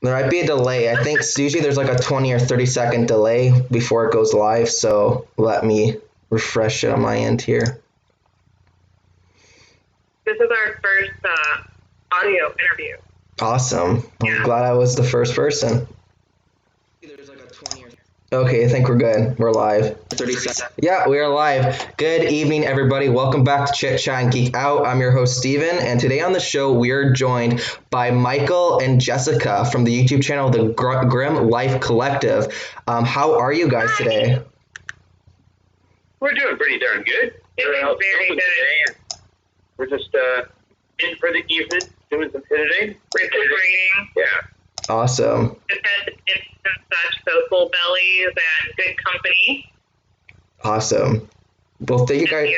There might be a delay. I think usually there's like a 20 or 30-second delay before it goes live, so let me refresh it on my end here. This is our first audio interview. Awesome. I'm glad I was the first person. Okay, I think we're good. We're live. 30 seconds. Yeah, we are live. Good evening, everybody. Welcome back to Chit and Geek Out. I'm your host, Steven, and today on the show, we are joined by Michael and Jessica from the YouTube channel, the Grimm-Life Collective. How are you guys today? We're doing pretty darn good. Doing very good. Today. We're just in for the evening, doing some editing. Recuperating. Yeah. Awesome. Just had dips and such, so full bellies and good company. Awesome. Well, thank you guys.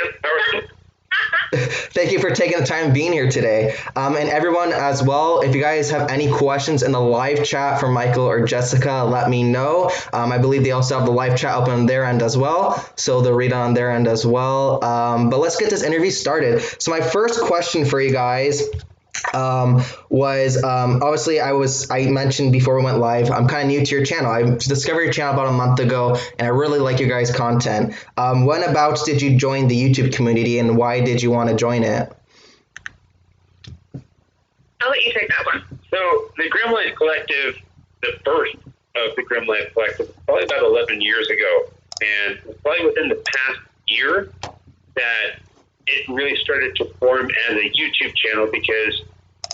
Thank you for taking the time being here today. And everyone as well, if you guys have any questions in the live chat for Michael or Jessica, let me know. I believe they also have the live chat open on their end as well, so they'll read on their end as well. But let's get this interview started. So my first question for you guys was obviously I mentioned before we went live, I'm kind of new to your channel. I discovered your channel about a month ago, and I really like your guys' content. When about did you join the YouTube community, and why did you want to join it? I'll let you take that one. So the Grimm-Life Collective, the first of the Grimm-Life Collective, probably about 11 years ago, and probably within the past year that it really started to form as a YouTube channel, because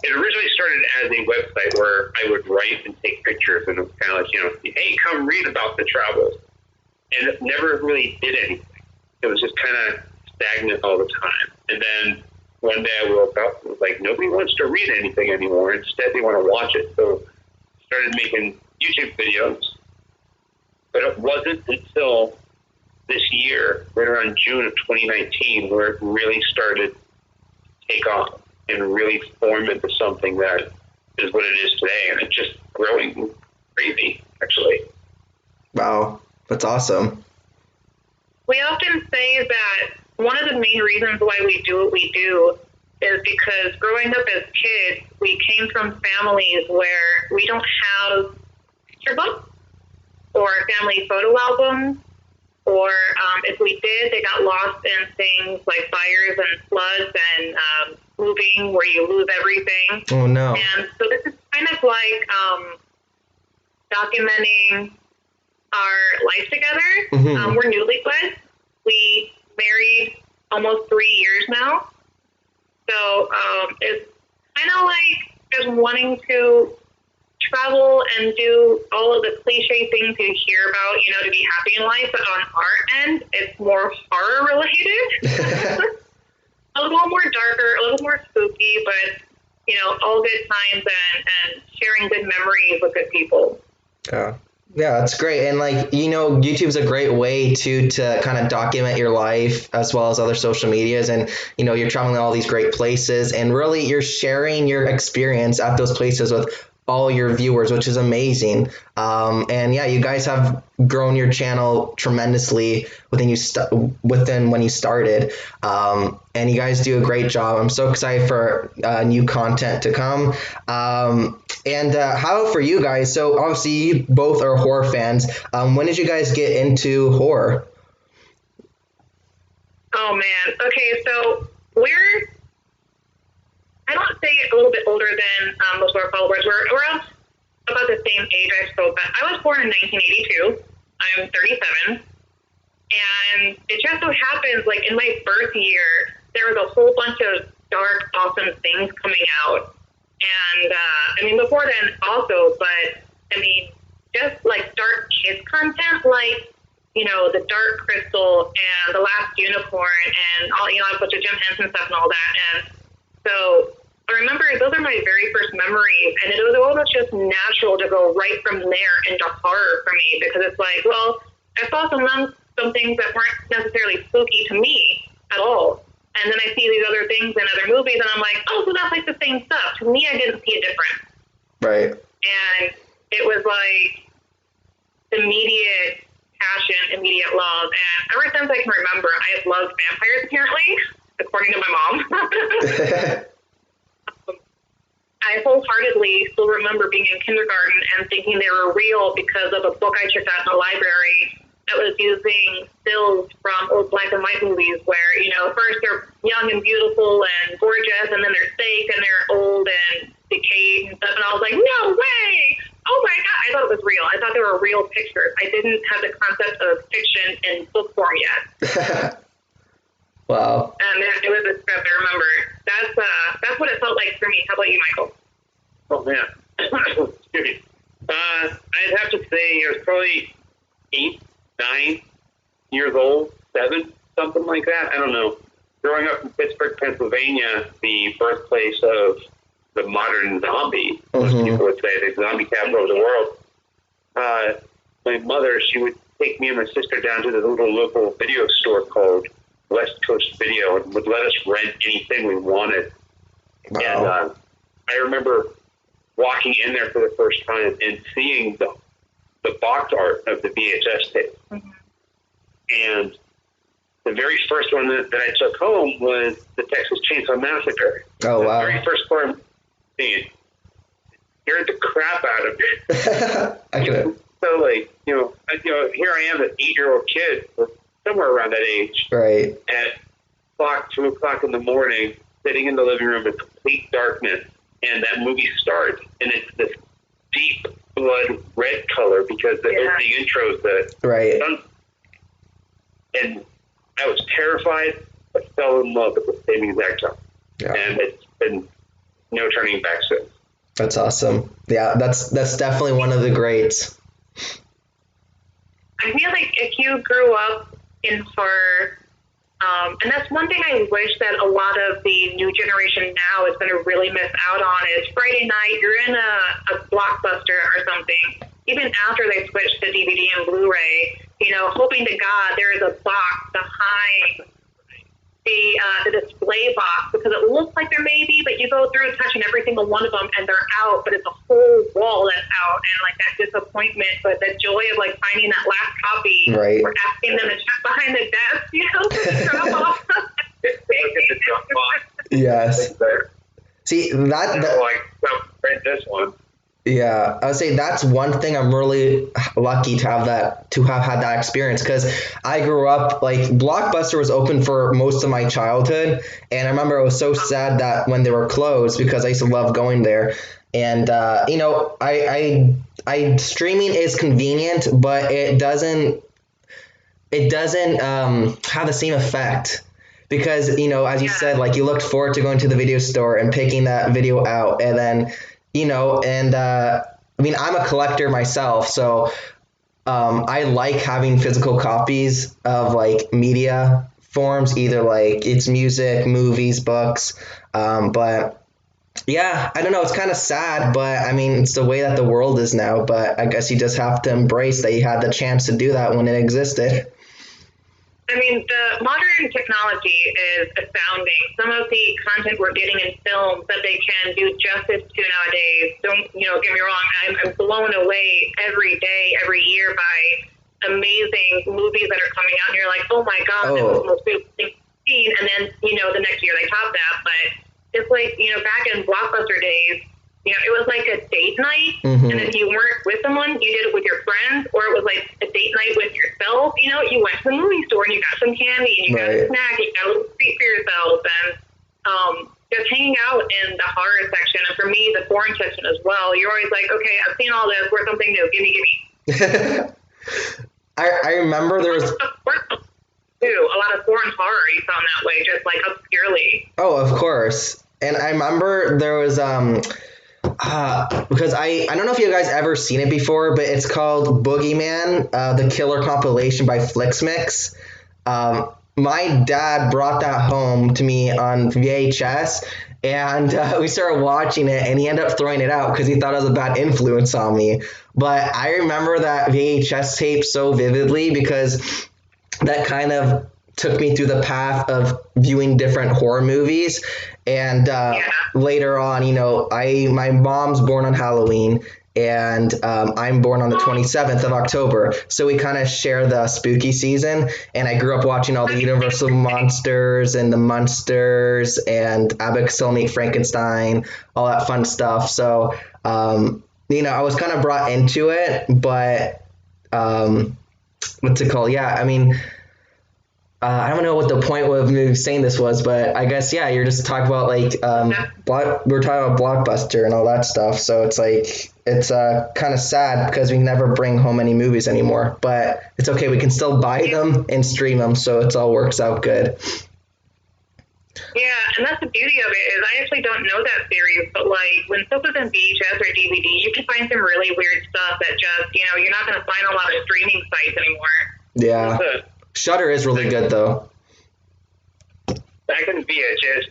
it originally started as a website where I would write and take pictures, and it was kind of like, hey, come read about the travels. And it never really did anything. It was just kind of stagnant all the time. And then one day I woke up and was like, nobody wants to read anything anymore. Instead, they want to watch it. So I started making YouTube videos. But it wasn't until this year, right around June of 2019, where it really started to take off and really form into something that is what it is today. And it's just growing crazy, actually. Wow, that's awesome. We often say that one of the main reasons why we do what we do is because growing up as kids, we came from families where we don't have picture books or family photo albums, or if we did, they got lost in things like fires and floods and moving where you lose everything. Oh, no. And so this is kind of like documenting our life together. Mm-hmm. We're newlyweds. We married almost 3 years now. So it's kind of like just wanting to travel and do all of the cliche things you hear about, to be happy in life. But on our end, it's more horror related. A little more darker, a little more spooky, but, all good times and sharing good memories with good people. Yeah, that's great. And YouTube's a great way to kind of document your life as well as other social medias. And, you're traveling to all these great places, and really you're sharing your experience at those places with all your viewers, which is amazing. And yeah, you guys have grown your channel tremendously within when you started. And you guys do a great job. I'm so excited for new content to come. And how for you guys? So obviously you both are horror fans. When did you guys get into horror? Oh man. Okay, so I don't say a little bit older than most of our followers. We're about the same age, I suppose. But I was born in 1982. I'm 37. And it just so happens, like in my birth year, there was a whole bunch of dark, awesome things coming out. And before then also, but just like dark kids content, like, the Dark Crystal and The Last Unicorn and all, a bunch of Jim Henson stuff and all that. And so I remember those are my very first memories, and it was almost just natural to go right from there into horror for me, because it's like, well, I saw some things that weren't necessarily spooky to me at all. And then I see these other things in other movies, and I'm like, oh, so that's like the same stuff. To me, I didn't see a difference. Right. And it was like immediate passion, immediate love. And ever since I can remember, I have loved vampires, apparently, according to my mom. I wholeheartedly still remember being in kindergarten and thinking they were real because of a book I checked out in the library that was using stills from old black and white movies where, first they're young and beautiful and gorgeous, and then they're fake and they're old and decayed and stuff. And I was like, no way! Oh my God! I thought it was real. I thought they were real pictures. I didn't have the concept of fiction in book form yet. Wow. And it was a script. I remember. That's what it felt like for me. How about you, Michael? Oh man, excuse me. I'd have to say I was probably 8, 9 years old, 7, something like that. I don't know. Growing up in Pittsburgh, Pennsylvania, the birthplace of the modern zombie, most people would say, the zombie capital of the world. My mother, she would take me and my sister down to the little local video store called West Coast Video and would let us rent anything we wanted. Wow. And I remember walking in there for the first time and seeing the box art of the VHS tape. Mm-hmm. And the very first one that I took home was the Texas Chainsaw Massacre. Oh, wow. The very first one it scared the crap out of me. I can. So, like, here I am, an 8-year-old kid, or somewhere around that age, right, at 2 o'clock in the morning, sitting in the living room in complete darkness, and that movie starts, and it's this deep blood red color because the opening intro is the sun. And I was terrified, but fell in love at the same exact time. Yeah. And it's been no turning back since. That's awesome. Yeah, that's definitely one of the greats. I feel like if you grew up in horror, and that's one thing I wish that a lot of the new generation now is going to really miss out on is Friday night, you're in a Blockbuster or something, even after they switched to DVD and Blu-ray, hoping to God there is a box behind the display box, because it looks like there may be, but you go through touching every single one of them and they're out, but it's a whole wall that's out, and like that disappointment, but the joy of like finding that last copy, right, or asking them to check behind the desk, to drop off. Yes. See that read this one. Yeah, I would say that's one thing I'm really lucky to have had that experience, because I grew up, like, Blockbuster was open for most of my childhood, and I remember it was so sad that when they were closed, because I used to love going there. And I streaming is convenient, but it doesn't have the same effect, because as you said, like, you looked forward to going to the video store and picking that video out, and then I mean, I'm a collector myself, so I like having physical copies of, like, media forms, either like it's music, movies, books, but yeah, I don't know, it's kind of sad, but I mean, it's the way that the world is now, but I guess you just have to embrace that you had the chance to do that when it existed. I mean, the modern technology is astounding. Some of the content we're getting in films that they can do justice to nowadays, don't get me wrong, I'm blown away every day, every year by amazing movies that are coming out, and you're like, oh my God, that was the most beautiful thing I've seen, and then, the next year they top that, but it's like, back in Blockbuster days, it was like a date night, and if you weren't with someone, you did it with your friends, or it was like a date night with yourself. You went to the movie store and you got some candy and you got a snack, and you got a little treat for yourself, and just hanging out in the horror section, and for me, the foreign section as well. You're always like, okay, I've seen all this, where's something new? Gimme. I remember there was a lot of foreign horror you found that way, just like obscurely. Oh, of course. And I remember there was because I don't know if you guys ever seen it before, but it's called Boogeyman, the Killer Compilation by Flixmix. My dad brought that home to me on VHS, and we started watching it, and he ended up throwing it out because he thought it was a bad influence on me. But I remember that VHS tape so vividly, because that kind of took me through the path of viewing different horror movies. And later on, my mom's born on Halloween, and I'm born on the 27th of October. So we kind of share the spooky season. And I grew up watching all the Universal monsters and the Munsters and Abbott Costello Meet Frankenstein, all that fun stuff. So, I was kind of brought into it, but what's it called? Yeah, I mean, I don't know what the point of me saying this was, but I guess, yeah, you're just talking about like, we're talking about Blockbuster and all that stuff. So it's like, it's kind of sad because we never bring home any movies anymore, but it's okay. We can still buy them and stream them. So it all works out good. Yeah, and that's the beauty of it is I actually don't know that series, but like when stuff is in VHS or DVD, you can find some really weird stuff that just, you're not going to find a lot of streaming sites anymore. Yeah. Shudder is really good though. Back in VHS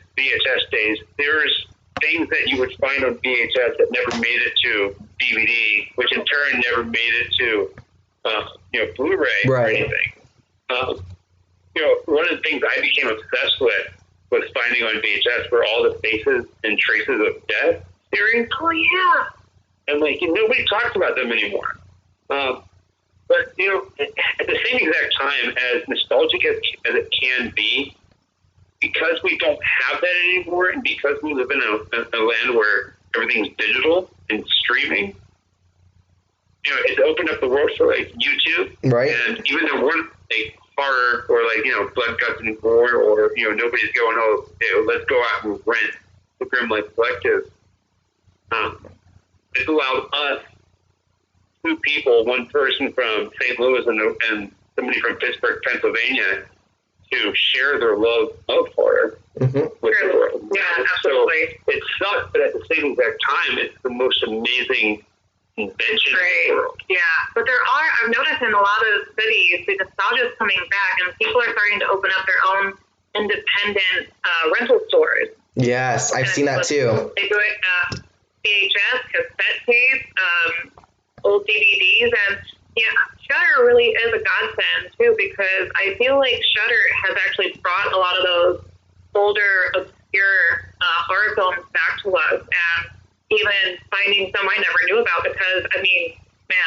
days, there's things that you would find on VHS that never made it to DVD, which in turn never made it to Blu-ray or anything. One of the things I became obsessed with was finding on VHS were all the faces and traces of death series. Oh yeah. And nobody talks about them anymore. But at the same exact time, as nostalgic as it can be, because we don't have that anymore, and because we live in a land where everything's digital and streaming, it's opened up the world for YouTube. Right. And even though we're horror or blood, guts, and gore, or nobody's going, let's go out and rent the Grimm-Life Collective. It's allowed us, two people, one person from St. Louis and somebody from Pittsburgh, Pennsylvania, to share their love of horror with the world. Yeah, absolutely. So it sucks, but at the same exact time, it's the most amazing invention in the world. Yeah, but I've noticed in a lot of cities, the nostalgia is coming back, and people are starting to open up their own independent rental stores. Yes, I've seen that too. They do it VHS, cassette tapes, old DVDs, and Shudder really is a godsend too, because I feel like Shudder has actually brought a lot of those older, obscure horror films back to us, and even finding some I never knew about, because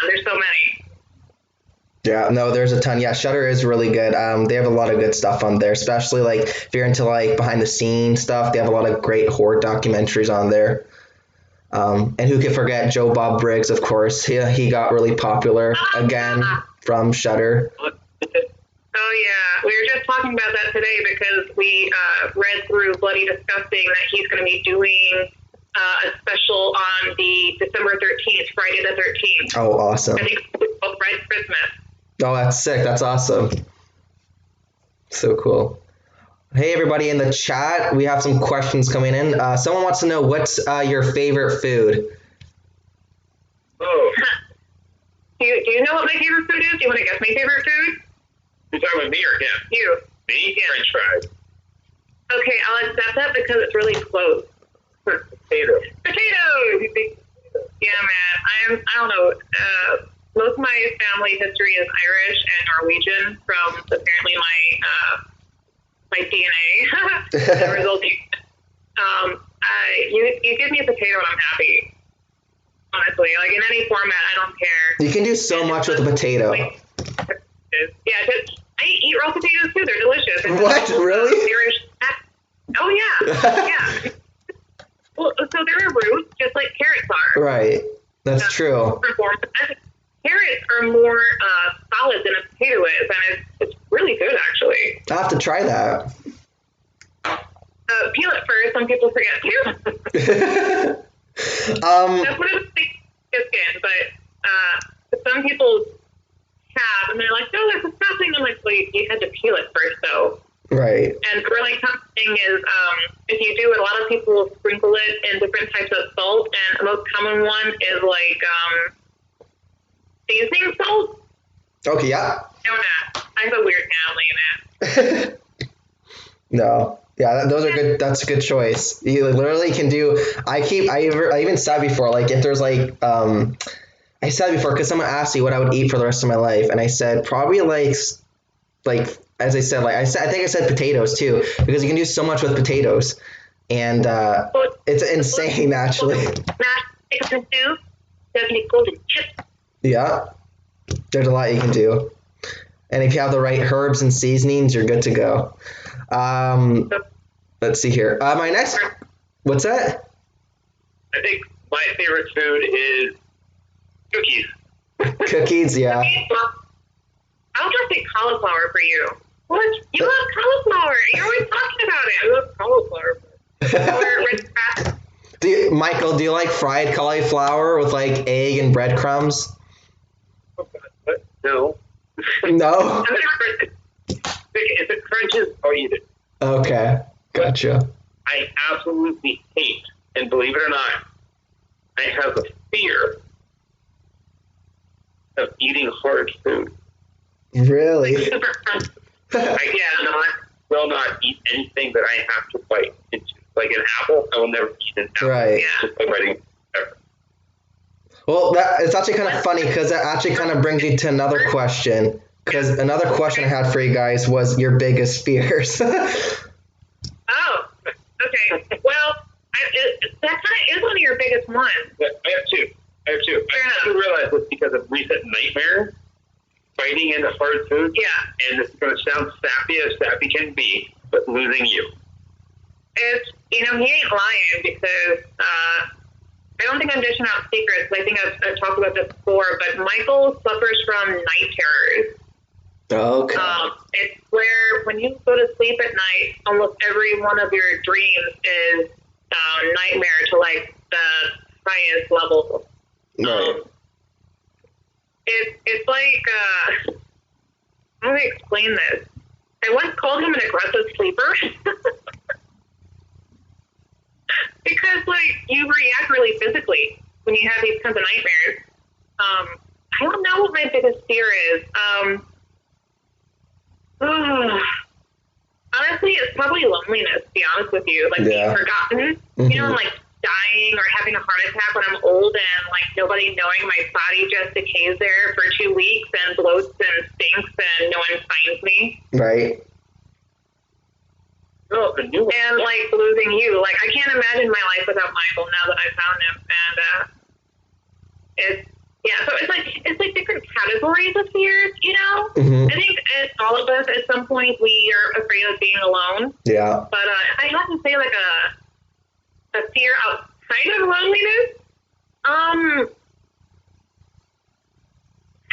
there's so many. Yeah, no, there's a ton. Yeah, Shudder is really good. They have a lot of good stuff on there, especially if you're into behind the scenes stuff. They have a lot of great horror documentaries on there. And who could forget Joe Bob Briggs, of course. He got really popular again from Shudder. Oh yeah, we were just talking about that today because we read through Bloody Disgusting that he's going to be doing a special on the December 13th, Friday the 13th. Oh, awesome. I think it's called Red Christmas. Oh, that's sick. That's awesome. So cool. Hey, everybody in the chat. We have some questions coming in. Someone wants to know, what's your favorite food? Oh. Do you know what my favorite food is? Do you want to guess my favorite food? You're talking about me or him? You. Me? Yeah. French fries. Okay, I'll accept that because it's really close. Potatoes. Yeah, man. I don't know. Most of my family history is Irish and Norwegian from apparently my DNA. The resulting. You give me a potato and I'm happy. Honestly, in any format, I don't care. You can do so much with a potato. Yeah, I eat raw potatoes too. They're delicious. What? Really? Irish. Oh yeah, yeah. Well, so they're a root, just like carrots are. Right. That's true. Carrots are more solid than a potato is, and it's really good, actually. I'll have to try that. Peel it first. Some people forget to. That's what it's like skin, but some people have, and they're like, "Oh, that's disgusting." I'm like, "Well, you had to peel it first, though." Right. And really something is, if you do it, a lot of people will sprinkle it in different types of salt, and the most common one is seasoning salt. Okay, yeah. No, I have a weird family in it. No. Yeah, those are good. That's a good choice. You literally can do. I even said before, if there's I said before because someone asked me what I would eat for the rest of my life, and I said probably as I said, I think I said potatoes too, because you can do so much with potatoes, and it's insane actually. Mashed potatoes. deadly golden chip. Yeah. There's a lot you can do. And if you have the right herbs and seasonings, you're good to go. Let's see here. My next, what's that? I think my favorite food is cookies. Cookies, yeah. I was going to say cauliflower for you. What? You love cauliflower. You're always talking about it. I love cauliflower. Or red crab. Michael, do you like fried cauliflower with like egg and breadcrumbs? Oh, God, what? No. No? If it crunches, I'll eat it. Okay, gotcha. I absolutely hate, and believe it or not, I have a fear of eating hard food. Really? Super crunchy. I will not eat anything that I have to bite into. Like an apple, I will never eat an apple. Right. Just by biting ever. Well, it's actually kind of funny because that actually kind of brings me to another question. Because another question I had for you guys was your biggest fears. Oh, okay. Well, that kind of is one of your biggest ones. But I have two. I didn't realize this because of recent nightmares. Biting into hard food. Yeah. And this is going to sound sappy as sappy can be, but losing you. It's, he ain't lying because I don't think I'm dishing out secrets. I think I've talked about this before, but Michael suffers from night terrors. Okay. It's where when you go to sleep at night, almost every one of your dreams is nightmare to like the highest level. Right. It's like how do I explain this? I once called him an aggressive sleeper because like you react really physically when you have these kinds of nightmares. I don't know what my biggest fear is. Honestly, it's probably loneliness, to be honest with you. Like being forgotten, and like dying or having a heart attack when I'm old and like nobody knowing my body just decays there for 2 weeks and bloats and stinks and no one finds me. Right. Oh, the new one. And like losing you. Like I can't imagine my life without Michael now that I found him. And so it's like different categories of fears, Mm-hmm. I think all of us at some point we are afraid of being alone. Yeah. But if I have to say like a fear outside of loneliness,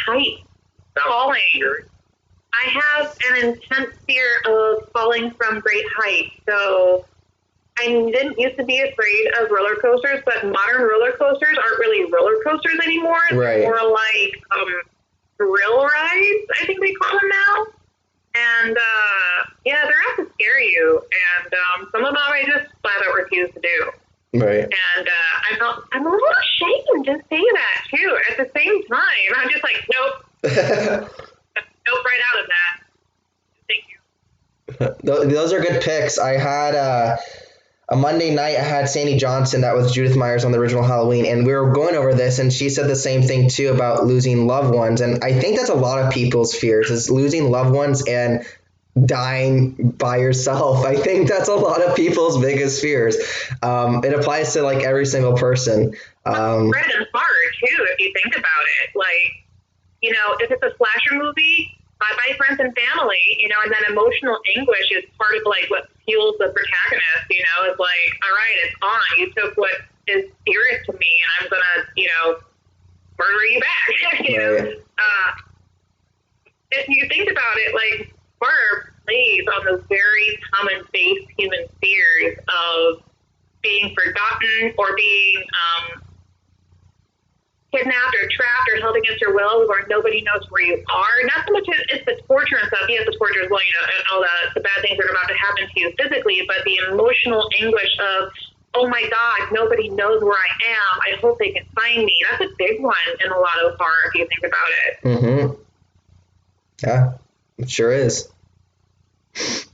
height, falling. I have an intense fear of falling from great heights. So I didn't used to be afraid of roller coasters, but modern roller coasters aren't really roller coasters anymore. Right. They're more like thrill rides, I think they call them now. And they're out to scare you. And some of them I just flat out refuse to do. Right. And I'm a little ashamed to say that too. At the same time, I'm just like, nope, nope, right out of that. Thank you. Those are good picks. I had a Monday night, I had Sandy Johnson that was Judith Myers on the original Halloween, and we were going over this, and she said the same thing too about losing loved ones. And I think that's a lot of people's fears, is losing loved ones and dying by yourself. I think that's a lot of people's biggest fears. It applies to like every single person. Bread and hard too, if you think about it. Like, if it's a slasher movie, bye-bye friends and family, and then emotional anguish is part of like what fuels the protagonist, it's like, all right, it's on. You took what is dearest to me and I'm gonna, murder you back. Right. If you think about it, like horror plays on those very common base human fears of being forgotten or being kidnapped or trapped or held against your will, or nobody knows where you are. Not so much it's the torture and stuff. Yes, the torture is, and all the bad things that are about to happen to you physically, but the emotional anguish of, oh my God, nobody knows where I am. I hope they can find me. That's a big one in a lot of horror if you think about it. Mm-hmm. Yeah, it sure is. This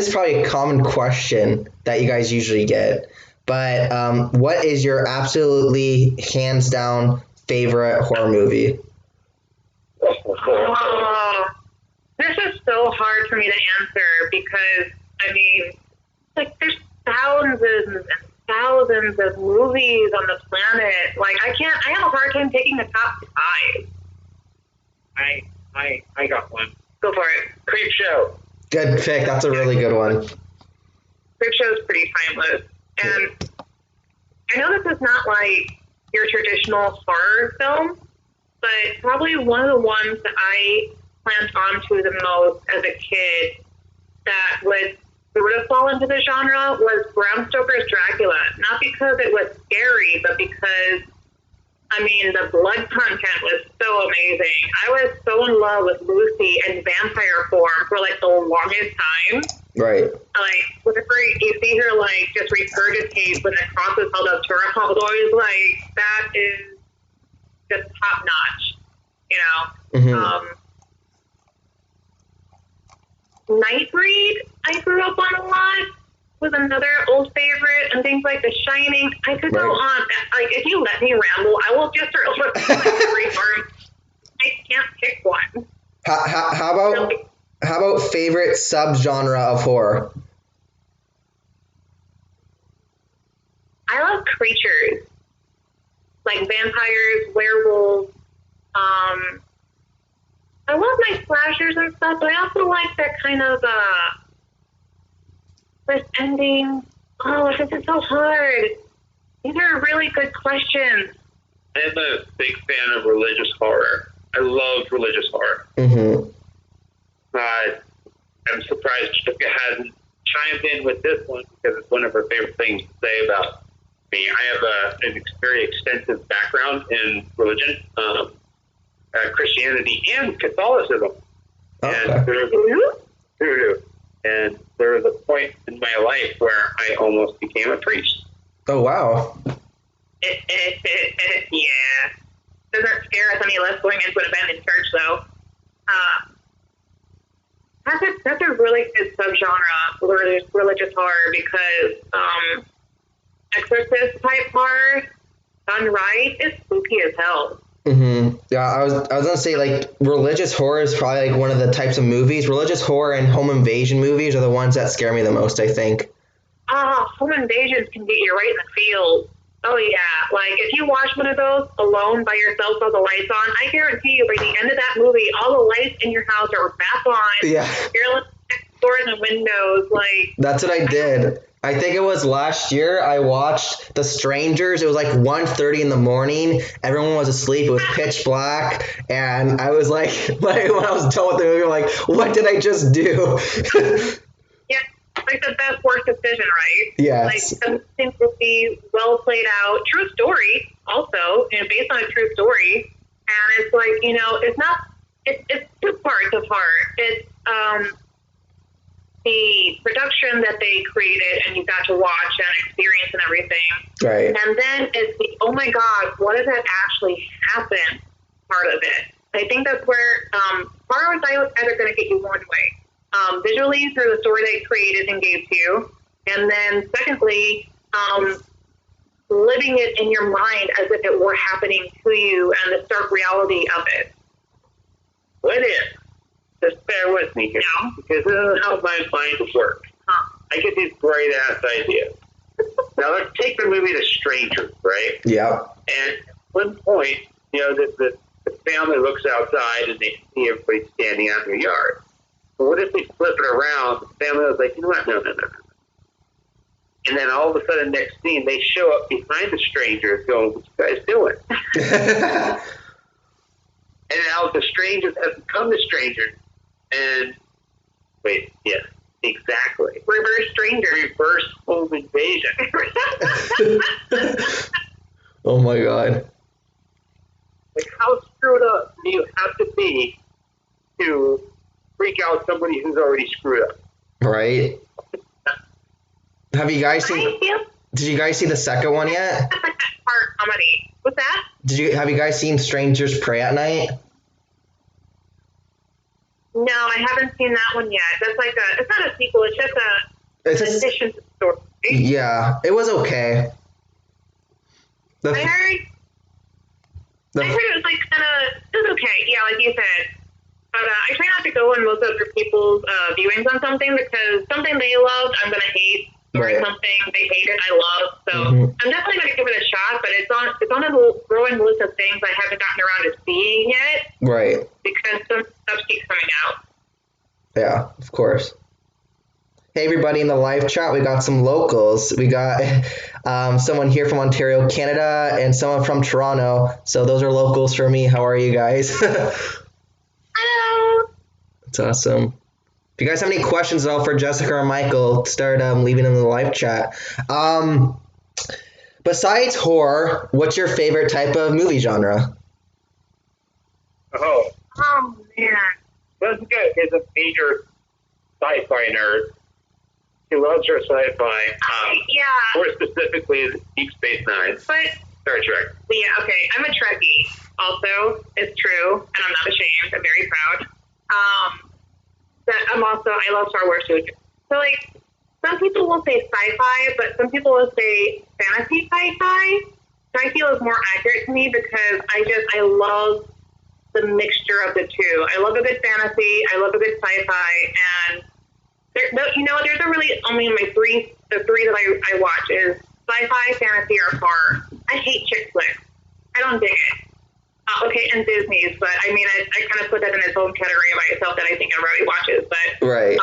is probably a common question that you guys usually get, but what is your absolutely hands down favorite horror movie? Oh, this is so hard for me to answer because, there's thousands and thousands of movies on the planet. Like, I have a hard time picking the top 5. I got one. Go for it. Creep Show. Good pick. That's a really good one. Creep Show is pretty timeless. And I know this is not like your traditional horror film, but probably one of the ones that I clamped onto the most as a kid that would sort of fall into the genre was Bram Stoker's Dracula. Not because it was scary, but because, I mean, the blood content was so amazing. I was so in love with Lucy in vampire form for like the longest time. Right. Like, whenever you see her like just regurgitate when the cross is held up to her, I was always like, that is just top notch, you know. Mm-hmm. Nightbreed, I grew up on a lot, was another old favorite, and things like The Shining. I could go on. Like, if you let me ramble, I will just start looking at every farm. I can't pick one. How about favorite subgenre of horror? I love creatures, like vampires, werewolves. I love my slashers and stuff, but I also like that kind of this ending. Oh, this is so hard. These are really good questions. I'm a big fan of religious horror. I love religious horror. Mm-hmm. I'm surprised Jessica hasn't chimed in with this one because it's one of her favorite things to say about me. I have a very extensive background in religion, Christianity and Catholicism. Okay. And there was a point in my life where I almost became a priest. Oh, wow. Yeah. Doesn't scare us any less going into an abandoned church, though. That's a really good subgenre, religious horror, because exorcist type horror done right is spooky as hell. Mm-hmm. Yeah, I was gonna say, like, religious horror is probably like one of the types of movies. Religious horror and home invasion movies are the ones that scare me the most, I think. Home invasions can get you right in the feels. Oh yeah, like if you watch one of those alone by yourself with the lights on, I guarantee you by the end of that movie, all the lights in your house are back on. Yeah. You're looking next door in the windows, like. That's what I did. I think it was last year I watched The Strangers. It was like 1:30 in the morning. Everyone was asleep. It was pitch black. And I was like when I was done with the movie, I'm like, what did I just do? Yeah, like the best worst decision, right? Yes. Like something will be well played out. True story, also, based on a true story. And it's like, it's 2 parts of heart. It's the production that they created and you got to watch and experience and everything. Right. And then it's the, oh my God, what does that actually happen part of it? I think that's where horror is either going to get you one way. Visually through the story they created and gave to you. And then secondly, living it in your mind as if it were happening to you and the stark reality of it. What if? Just bear with me here, because this is how my mind works. I get these great ass ideas. Now let's take the movie The Stranger, right? Yeah. And at one point, the family looks outside and they see everybody standing out in their yard. But what if we flip it around? The family was like, you know what? No. And then all of a sudden, next scene, they show up behind the strangers going, what you guys doing? And now the strangers have become the strangers. And wait, yes, exactly. Reverse stranger. Reverse home invasion. Oh my God. Like, how screwed up do you have to be to freak out somebody who's already screwed up? Right. Have you guys seen? Did you guys see the second one yet? Part comedy. What's that? Have you guys seen Strangers Pray at Night? No, I haven't seen that one yet. That's like it's not a sequel, it's just an addition to the story. Yeah, it was okay. I heard it was like it was okay, yeah, like you said. But I try not to go on most other people's viewings on something because something they loved, I'm going to hate. or Right. something they hated I love. So Mhm. I'm definitely going to give it a shot, but it's on a growing list of things I haven't gotten around to seeing yet Right. because some stuff keeps coming out. Yeah, of course. Hey, everybody in the live chat, we got some locals. We got someone here from Ontario, Canada, and someone from Toronto. So those are locals for me. How are you guys? Hello. That's awesome. If you guys have any questions, though, for Jessica or Michael, start leaving in the live chat. Besides horror, what's your favorite type of movie genre? Oh, Oh man. Jessica is a major sci-fi nerd. She loves her sci-fi. Yeah. More specifically, Deep Space Nine, But Star Trek. yeah, okay. I'm a Trekkie. Also, it's true, and I'm not ashamed. I'm very proud. But I love Star Wars too. So like, some people will say sci-fi, but some people will say fantasy sci-fi. So I feel is more accurate to me because I love the mixture of the two. I love a good fantasy. I love a good sci-fi, and there's a really only the three that I watch is sci-fi, fantasy, or horror. I hate chick flicks. I don't dig it. Okay, and Disney's, but I mean, I kind of put that in its own category by itself that I think everybody watches. But Right.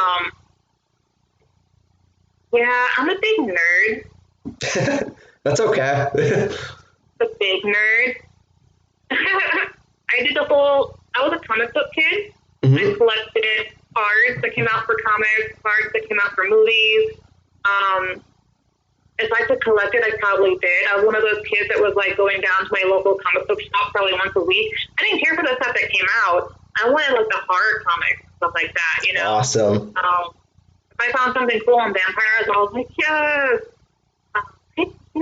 yeah, I'm a big nerd. That's okay. A big nerd. I was a comic book kid. Mhm. I collected cards that came out for comics, cards that came out for movies. If I could collect it, I probably did. I was one of those kids that was like going down to my local comic book shop probably once a week. I didn't care for the stuff that came out. I wanted like the horror comics, stuff like that, you know. Awesome. If I found something cool on vampires, I was like, yes.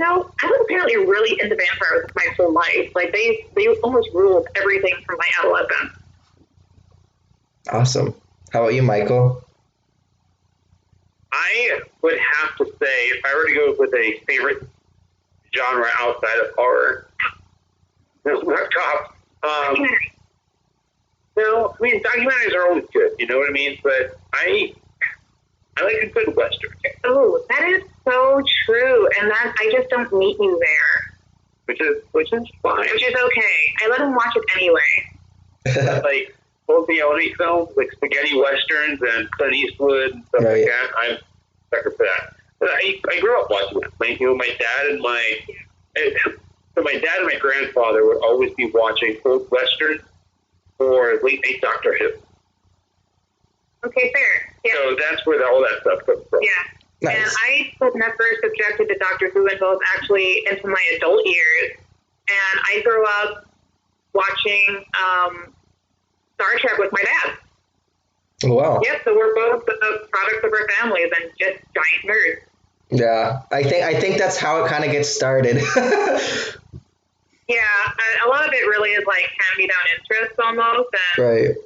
I was apparently really into vampires my whole life. Like they almost ruled everything from my adolescence. Awesome. How about you, Michael? I would have to say, if I were to go with a favorite genre outside of horror, no, not cops. No, I mean, documentaries are always good, you know what I mean? But I like a good Western, Oh, that is so true. And that I just don't meet you there. which is fine. Which is okay. I let him watch it anyway. Like, both the Leone films, like spaghetti westerns and Clint Eastwood and stuff Right. like that, I'm sucker for that. But I grew up watching that. Like, my dad and my dad and my grandfather would always be watching old westerns or late night Doctor Who. Okay, fair. Yeah. So that's where all that stuff comes from. Yeah. Nice. And I was never subjected to Doctor Who until actually into my adult years. And I grew up watching Star Trek with my dad. Wow. Yep, so we're both the products of our families and just giant nerds. Yeah, I think that's how it kind of gets started. Yeah, a lot of it really is like hand-me-down interest almost. And, Right.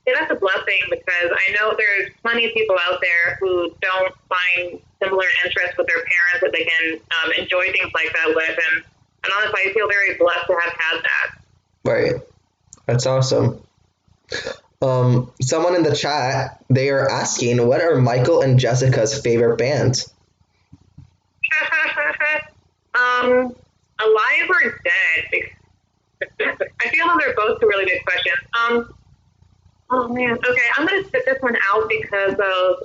that's a blessing because I know there's plenty of people out there who don't find similar interests with their parents that they can enjoy things like that with. And honestly, I feel very blessed to have had that. Right. That's awesome. Someone in the chat, they are asking, what are Michael and Jessica's favorite bands? Alive or dead? I feel those are both two really good questions. Oh man, okay, I'm gonna spit this one out because of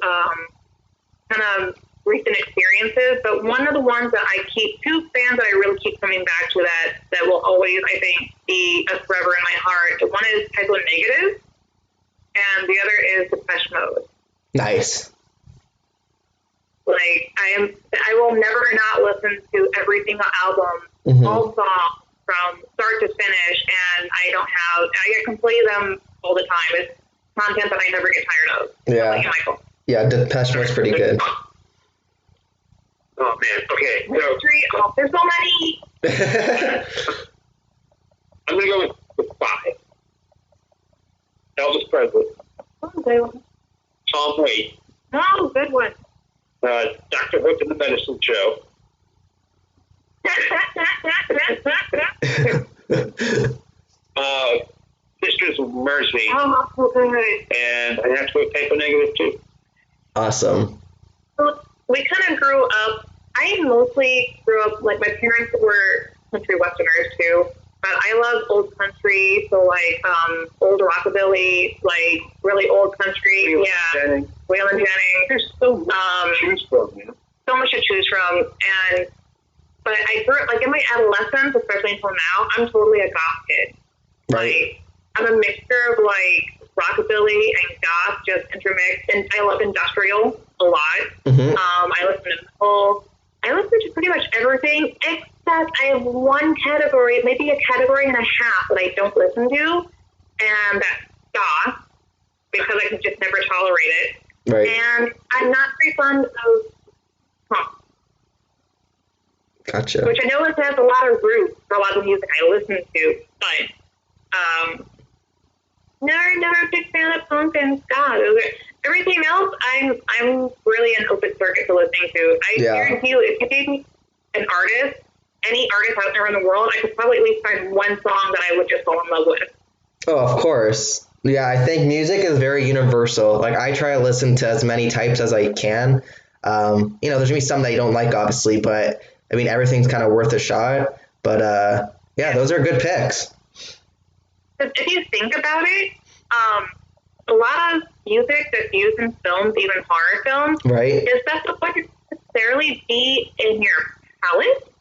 kind of recent experiences. But one of the ones that two bands that I really keep coming back to that will always, I think, be forever in my heart. One is Type O Negative, and the other is Depeche Mode. Nice. Like I will never not listen to every single album, Mhm. all songs from start to finish, and I can play them all the time. It's content that I never get tired of. Yeah. How about you, Michael? Yeah, Depeche Mode's pretty good. Oh man, okay. So There's so many. I'm gonna go with 5. Elvis Presley, Oh, good one. Tom Waits, Oh, good one. Dr. Hook and the Medicine Show, Sisters of Mercy, Oh, so good. and I have to go Type O Negative too. Awesome. So we kind of grew I mostly grew up, like, my parents were country westerners too, but I love old country, so like old rockabilly, like really old country. Waylon Jennings. There's so much to choose from, man. So much to choose from, but I grew up, like, in my adolescence, especially until now, I'm totally a goth kid. Right. Like, I'm a mixture of like rockabilly and goth, just intermixed, and I love industrial a lot. Mm-hmm. I listen to metal. I listen to pretty much everything except I have one category, maybe a category and a half that I don't listen to, and that's goth, because I can just never tolerate it. Right. And I'm not very fond of punk, Gotcha. which I know it has a lot of roots for a lot of the music I listen to, but never a big fan of punk and ska. Everything else, I'm really an open circuit to listening to. I guarantee you, if you gave me an artist, any artist out there in the world, I could probably at least find one song that I would just fall in love with. Oh, of course. Yeah, I think music is very universal. Like, I try to listen to as many types as I can. There's gonna be some that you don't like, obviously, but I mean, everything's kind of worth a shot. But those are good picks. If you think about it, a lot of music that's used in films, even horror films, right, is that wouldn't necessarily be in your palette,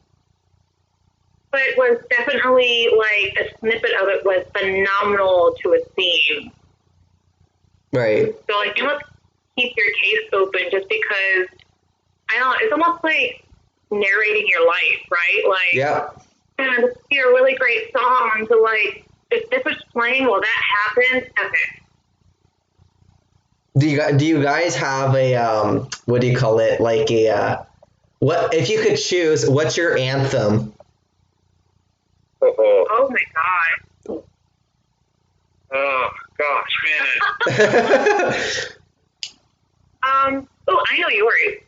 but it was definitely, like, a snippet of it was phenomenal to a theme. Right. So, like, you must keep your taste open, just because, I don't know, it's almost like narrating your life, right? Like, yeah, man, this would be a really great song to, like, if this was playing while that happened, epic. Do you guys have a what do you call it, like a what if you could choose, what's your anthem? Oh my god. Oh gosh, man. I know yours.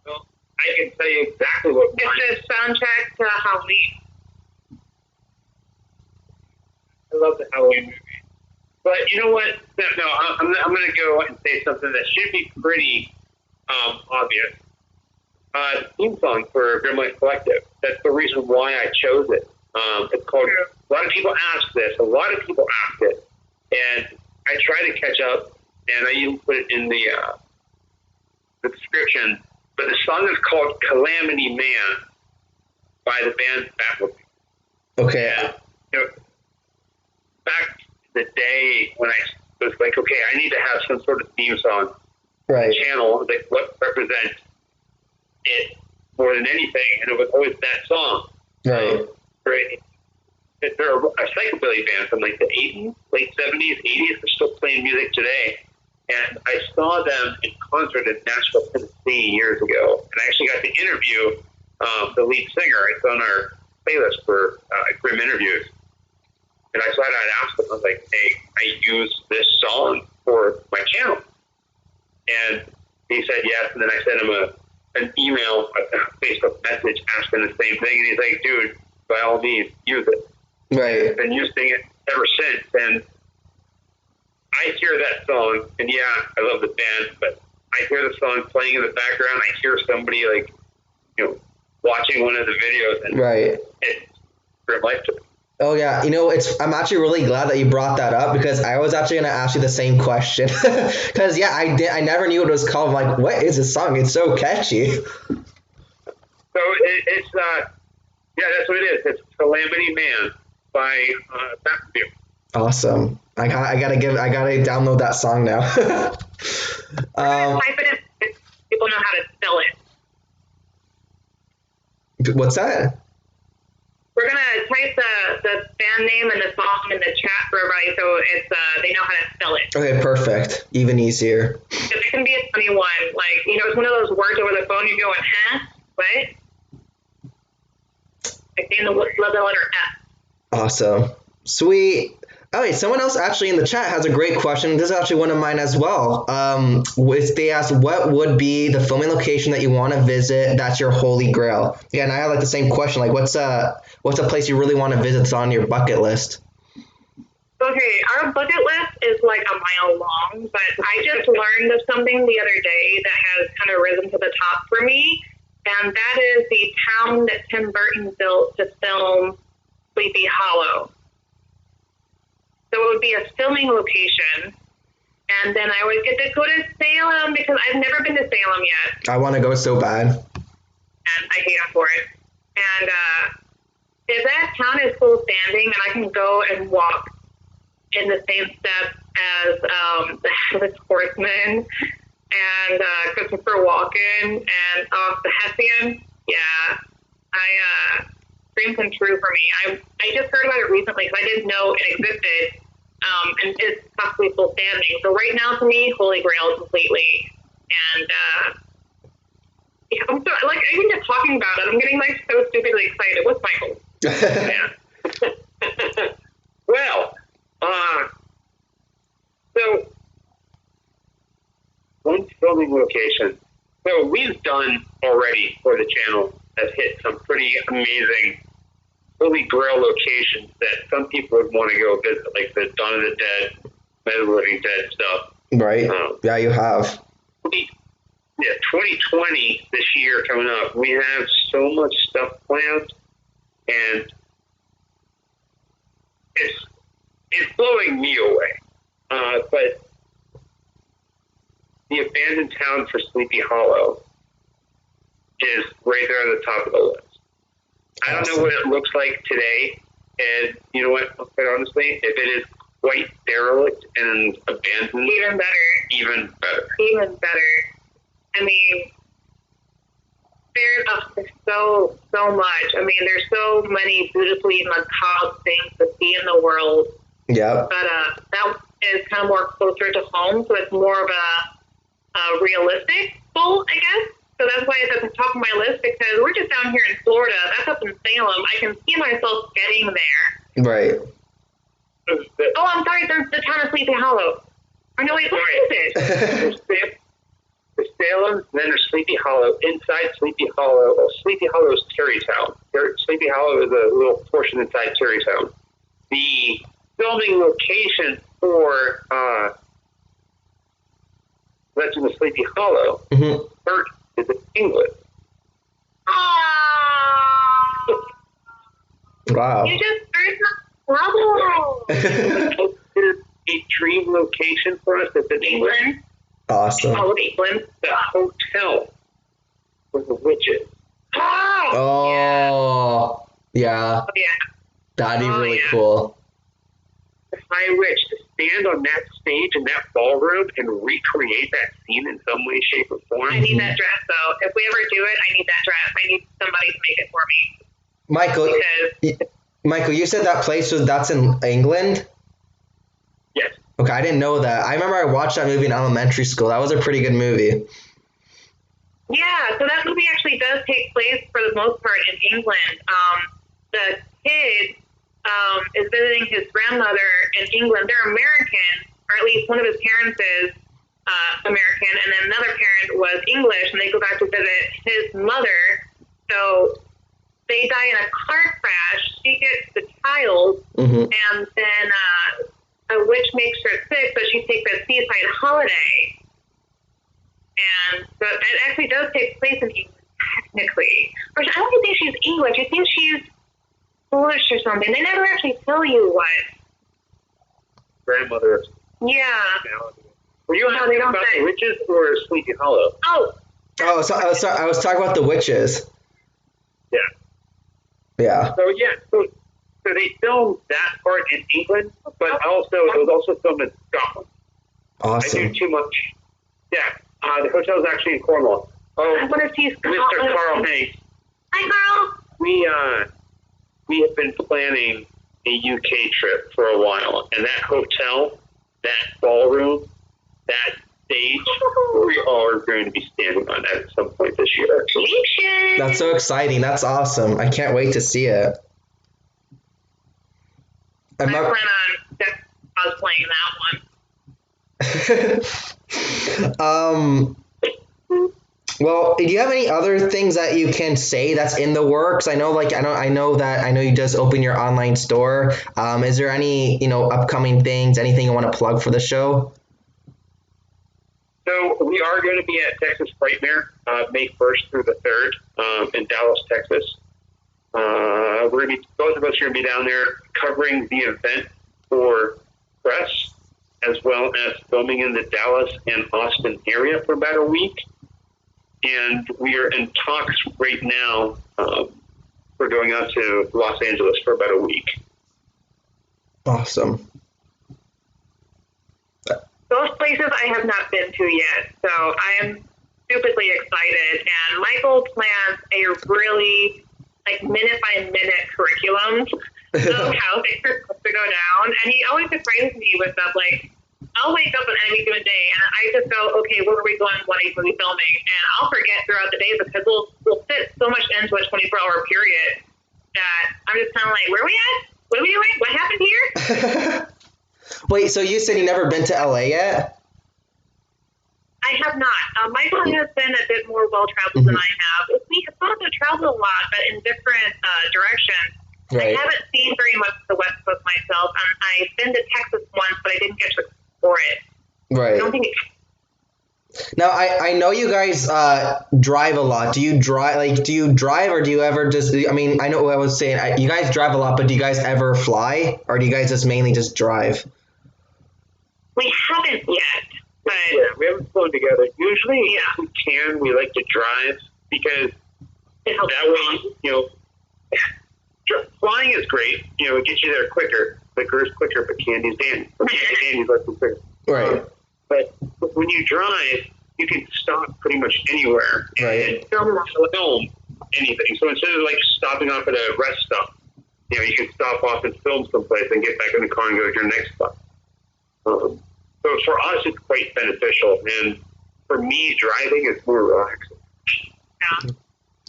Well, I can tell you exactly what mine is. It's the soundtrack to Halloween. I love the Halloween movie. But you know what? No, I'm going to go and say something that should be pretty obvious. The theme song for Grimm-Life Collective. That's the reason why I chose it. It's called, a lot of people ask this. A lot of people ask it. And I try to catch up, and I even put it in the description. But the song is called Calamity Man by the band Massacre. Okay. And, back in the day when I was like, okay, I need to have some sort of theme song. Right. Channel, like what represents it more than anything, and it was always that song. Right. Right. They're a psychobilly band from like the 80s, late 70s, 80s. They're still playing music today. And I saw them in concert in Nashville, Tennessee years ago. And I actually got to interview the lead singer. It's on our playlist for Grimm interviews. And I thought I'd ask him, I was like, hey, I use this song for my channel. And he said yes. And then I sent him an email, a Facebook message asking the same thing. And he's like, dude, by all means, use it. Right. And I've been using it ever since. And I hear that song, and yeah, I love the band, but I hear the song playing in the background. I hear somebody, like, watching one of the videos, and right. It's Grimm-Life to me. Oh yeah, I'm actually really glad that you brought that up, because I was actually gonna ask you the same question. Because I never knew what it was called. I'm like, what is this song? It's so catchy. So it's that's what it is. It's Calamity Man by Massacre. Awesome. I gotta download that song now. Type it in. People know how to spell it. What's that? We're gonna type the band name and the song in the chat for everybody, so it's they know how to spell it. Okay, perfect. Even easier. Because it can be a funny one. Like, it's one of those words over the phone. You go, huh? What? Like saying the letter F. Awesome. Sweet. Oh, wait, someone else actually in the chat has a great question. This is actually one of mine as well. They asked, what would be the filming location that you want to visit that's your holy grail? Yeah, and I have like the same question. Like, what's a place you really want to visit that's on your bucket list? So Okay, our bucket list is like a mile long, but I just learned of something the other day that has kind of risen to the top for me, and that is the town that Tim Burton built to film Sleepy Hollow. So it would be a filming location, and then I always get to go to Salem because I've never been to Salem yet, I want to go so bad. and I hate them for it. And if that town is still standing, and I can go and walk in the same steps as the Headless Horseman and Christopher Walken and the Hessian, yeah, dream come true for me. I just heard about it recently because I didn't know it existed, and it's possibly still standing. So right now, for me, Holy Grail completely. And yeah, I'm so, like, even just talking about it, I'm getting like so stupidly excited. What's Michael? Yeah. Well, so one filming location. So we've done already for the channel has hit some pretty amazing Holy Grail locations that some people would want to go visit, like the Dawn of the Dead, Night of the Living Dead stuff. Right? Yeah, you have. Yeah, 2020 this year coming up, we have so much stuff planned, and it's blowing me away. But the abandoned town for Sleepy Hollow is right there on the top of the list. I don't know what it looks like today, and you know what, quite honestly, if it is quite derelict and abandoned, Even better. even better. Even better. I mean, there's so much. I mean, there's so many beautifully macabre things to see in the world. Yep. But that is kind of more closer to home, so it's more of a realistic goal, I guess. So that's why it's at the top of my list, because we're just down here in Florida. That's up in Salem. I can see myself getting there. Right. Oh, I'm sorry. There's the town of Sleepy Hollow. Or no, wait, what is it? There's Salem, then there's Sleepy Hollow. Inside Sleepy Hollow, Sleepy Hollow is Terrytown. Sleepy Hollow is a little portion inside Terrytown. The filming location for Legend of Sleepy Hollow is in England. Oh, Wow. you just heard my trouble. A dream location for us that's in England. Awesome. All of England. The hotel with the witches. Oh, yeah. Oh, yeah. That'd be really yeah. cool. The High Witch, to stand on that stage in that ballroom and recreate that scene in some way, shape, or form. I need that dress, though. If we ever do it, I need that dress. I need somebody to make it for me. Michael, you said that place that's in England? Yes. Okay, I didn't know that. I remember I watched that movie in elementary school. That was a pretty good movie. Yeah, so that movie actually does take place, for the most part, in England. The kid is visiting his grandmother in England. They're American, or at least one of his parents is American, and then another parent was English, and they go back to visit his mother. So they die in a car crash. She gets the child, and then a witch makes her sick, so she takes a seaside holiday. And so it actually does take place in England, technically. Or I don't even think she's English. I think she's Polish or something. They never actually tell you what. Grandmother. Yeah. Were you asking about the witches or Sleepy Hollow? Oh, so I was talking about the witches. Yeah. Yeah. So they filmed that part in England, but it was also filmed in Scotland. Awesome. I do too much. Yeah. The hotel's actually in Cornwall. I want to see Scotland. Mr. Carl Hanks. Hi, Carl. We have been planning a UK trip for a while, and that hotel, that ballroom, that stage, we are going to be standing on that at some point this year. That's so exciting. That's awesome. I can't wait to see it. I plan on cosplaying that one. Well, do you have any other things that you can say that's in the works? I know, I know you just opened your online store. Is there any, upcoming things, anything you want to plug for the show? So we are going to be at Texas Frightmare May 1st through the 3rd in Dallas, Texas. We're going to be, both of us are going to be down there covering the event for press, as well as filming in the Dallas and Austin area for about a week. And we are in talks right now for going out to Los Angeles for about a week. Awesome. Those places I have not been to yet, so I am stupidly excited. And Michael plans a really minute-by-minute curriculum of how things are supposed to go down. And he always surprises me with stuff like, I'll wake up on any given day and I just go, okay, where are we going? What are we filming? And I'll forget throughout the day because we'll fit so much into a 24-hour period that I'm just kind of like, where are we at? What are we doing? What happened here? Wait, so you said you've never been to LA yet? I have not. Michael has been a bit more well-traveled than I have. We have also traveled a lot, but in different directions. Right. I haven't seen very much of the West Coast myself. I've been to Texas once, but I didn't get to explore it. Right. I don't think Now, I know you guys drive a lot. Do you drive, or do you ever just, I know what I was saying, you guys drive a lot, but do you guys ever fly, or do you guys just mainly just drive? we haven't yet, but Yeah, we haven't flown together. Usually, if we can, we like to drive because it helps. that way, flying is great. It gets you there quicker. Liquor is quicker, but candy's dandy. Candy's less than quicker. Right. But when you drive, you can stop pretty much anywhere Right. and film anything. So instead of stopping off at a rest stop, you can stop off and film someplace and get back in the car and go to your next stop. So for us, it's quite beneficial. And for me, driving is more relaxing. Yeah.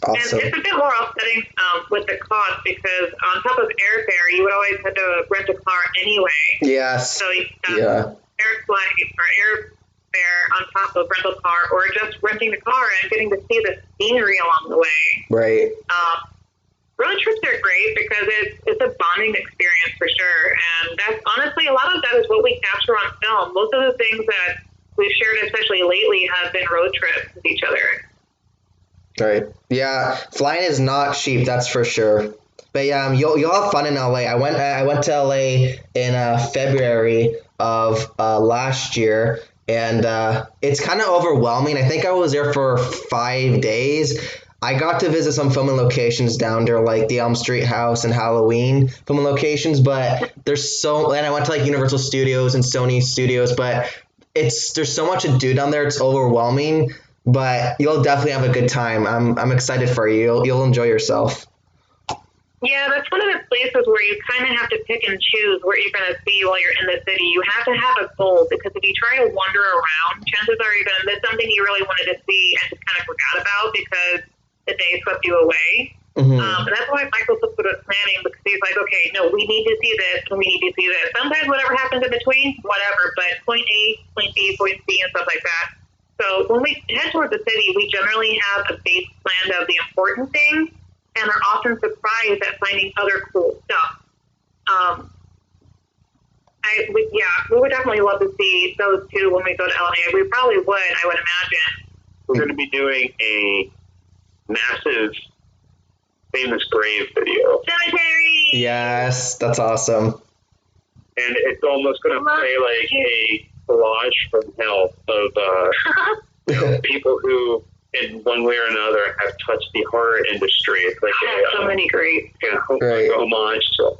Awesome. And it's a bit more offsetting with the cost because on top of airfare, you would always have to rent a car anyway. Yes. So you have Yeah. air flight or airfare on top of rental car, or just renting the car and getting to see the scenery along the way. Right. Road trips are great because it's a bonding experience for sure. And that's honestly, a lot of that is what we capture on film. Most of the things that we've shared, especially lately, have been road trips with each other. Right. Yeah. Flying is not cheap, that's for sure. But yeah, you'll have fun in LA. I went to LA in February of last year, and it's kind of overwhelming. I think I was there for 5 days. I got to visit some filming locations down there, like the Elm Street House and Halloween filming locations, but and I went to Universal Studios and Sony Studios, but there's so much to do down there. It's overwhelming, but you'll definitely have a good time. I'm excited for you. You'll enjoy yourself. Yeah, that's one of the places where you kind of have to pick and choose what you're going to see while you're in the city. You have to have a goal, because if you try to wander around, chances are you're going to miss something you really wanted to see and just kind of forgot about because the day swept you away. Mm-hmm. And that's why Michael's so good at planning, because he's like, okay, no, we need to see this, and we need to see this. Sometimes whatever happens in between, whatever, but point A, point B, point C, and stuff like that. So when we head towards the city, we generally have a base plan of the important things, and are often surprised at finding other cool stuff. We would definitely love to see those two when we go to LA. We probably would, I would imagine. We're going to be doing a massive famous grave video. Cemetery! Yes, that's awesome. And it's almost going to play like a collage from hell of people who, in one way or another, have touched the horror industry. It's like so many great. Right. Homage to.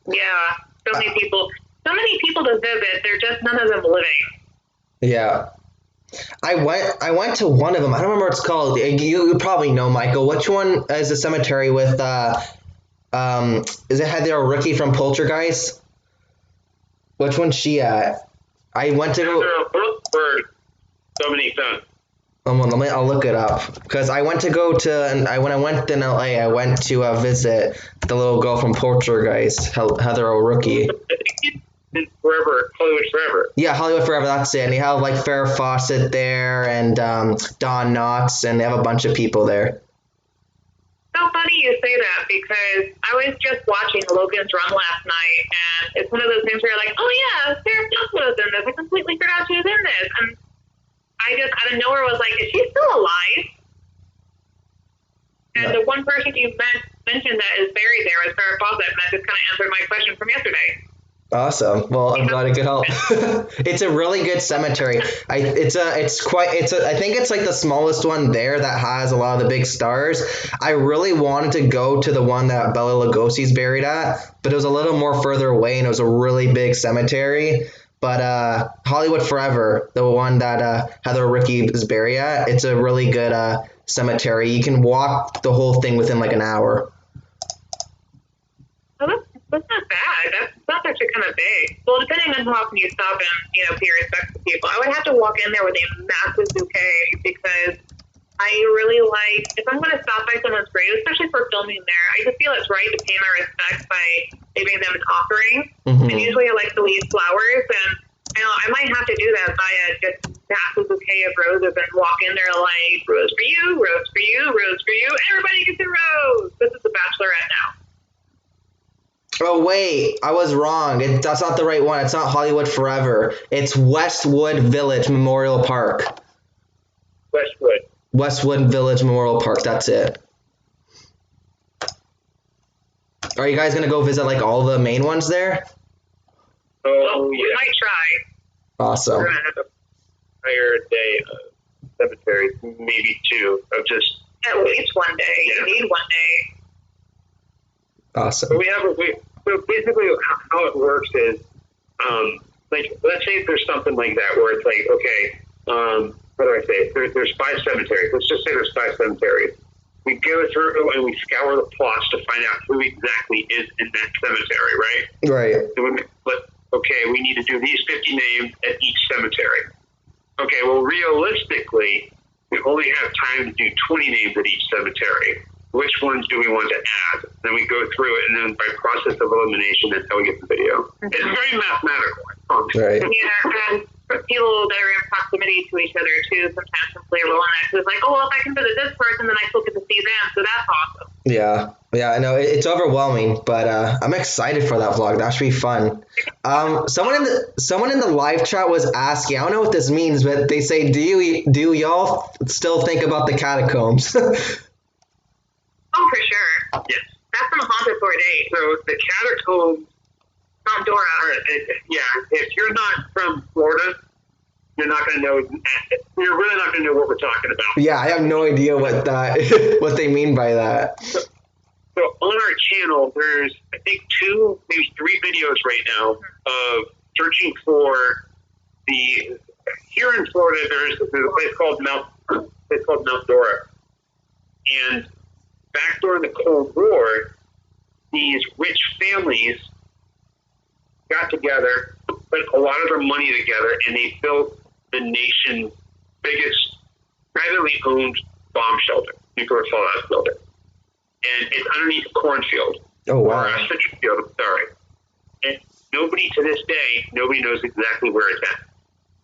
Yeah, so many people to visit. They're just none of them living. Yeah. I went to one of them. I don't remember what it's called. You probably know, Michael. Which one is the cemetery with is it Heather Rookie from Poltergeist? Which one's she at? I went to go. Dominique Dunn. I'll look it up, because I went to go to, and when I went in LA, I went to visit the little girl from Poltergeist, Heather O'Rookie. Forever, Hollywood Forever. Yeah, Hollywood Forever, that's it. And you have like Farrah Fawcett there and Don Knotts, and they have a bunch of people there. So funny you say that because I was just watching Logan's Run last night, and it's one of those things where you're like, oh yeah, Sarah Snow was in this. I completely forgot she was in this. And I just out of nowhere was like, is she still alive? And the one person you mentioned that is buried there is Farrah Fawcett, and that just kind of answered my question from yesterday. Awesome. Well, I'm glad it could help. It's a really good cemetery. I think it's like the smallest one there that has a lot of the big stars. I really wanted to go to the one that Bela Lugosi's buried at, but it was a little more further away, and it was a really big cemetery. But Hollywood Forever, the one that Heather Ricky is buried at, it's a really good cemetery. You can walk the whole thing within like an hour. Oh, that's not bad. That's actually kind of big. Well, depending on how often you stop and, pay respect to people, I would have to walk in there with a massive bouquet because I really like, if I'm going to stop by someone's grave, especially for filming there, I just feel it's right to pay my respects by giving them an offering. Mm-hmm. And usually I like to leave flowers, and I might have to do that by just massive bouquet of roses and walk in there like, rose for you, rose for you, rose for you, everybody gets a rose. This is the Bachelorette now. Oh, wait, I was wrong. That's not the right one. It's not Hollywood Forever. It's Westwood Village Memorial Park. Westwood Village Memorial Park. That's it. Are you guys going to go visit like all the main ones there? Oh, yeah. We might try. Awesome. We're going to have a entire day of cemeteries, maybe two, of just... At least one day. Yeah. You need one day. Awesome. So basically how it works is, like, let's say if there's something like that where it's like, okay, what do I say? There's 5 cemeteries. Let's just say there's 5 cemeteries. We go through and we scour the plots to find out who exactly is in that cemetery, right? Right. Okay, we need to do these 50 names at each cemetery. Okay, well, realistically, we only have time to do 20 names at each cemetery. Which ones do we want to add? Then we go through it, and then by process of elimination, that's how we get the video. Mm-hmm. It's very mathematical. Right. Yeah, and for people that are in proximity to each other, too, sometimes can play a role in that. So it's like, oh, well, if I can visit this person, then I still get to see them, so that's awesome. Yeah, I know it's overwhelming, but I'm excited for that vlog. That should be fun. Someone in the live chat was asking, I don't know what this means, but they say, do y'all still think about the catacombs? Oh, for sure. Yes. That's from Haunted for a Day. So the catacombs, Mount Dora. yeah, if you're not from Florida, you're not going to know. You're really not going to know what we're talking about. Yeah, I have no idea what what they mean by that. So on our channel, there's I think 2, maybe 3 videos right now of searching for the. Here in Florida, there's a place called Mount Dora, and back during the Cold War, these rich families got together, put a lot of their money together, and they built the nation's biggest privately owned bomb shelter, nuclear fallout shelter. And it's underneath a cornfield. Oh, wow. Or a citrus field, I'm sorry. And nobody to this day, nobody knows exactly where it's at.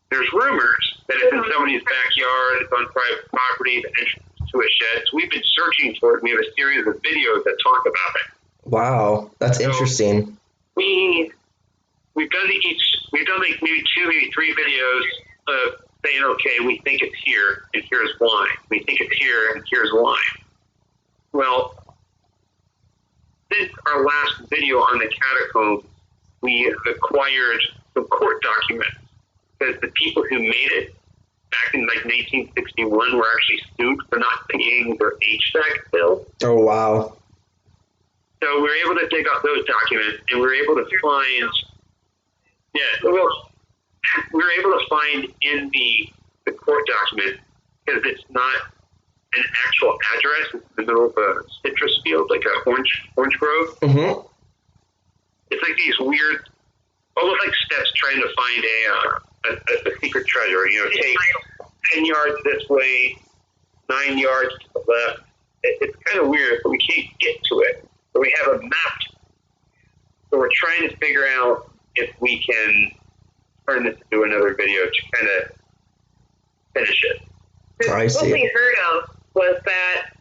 There's rumors that it's in somebody's backyard, it's on private property, the entrance to a shed. So we've been searching for it. We have a series of videos that talk about it. Wow, that's interesting. We've done like maybe 2, maybe 3 videos of saying, okay, we think it's here, and here's why. We think it's here, and here's why. Well, since our last video on the catacombs, we acquired some court documents because the people who made it back in like 1961 were actually sued for not paying their HVAC bill. Oh, wow. So we were able to dig up those documents, and we were able to find, we were able to find in the court document, because it's not an actual address, it's in the middle of a citrus field, like a orange grove. Mm-hmm. It's like these weird, almost like steps trying to find a secret treasure. Take 10 yards this way, 9 yards to the left. It's kind of weird, but we can't get to it. But we have a map. So we're trying to figure out if we can turn this into another video to kind of finish it. What we heard of was that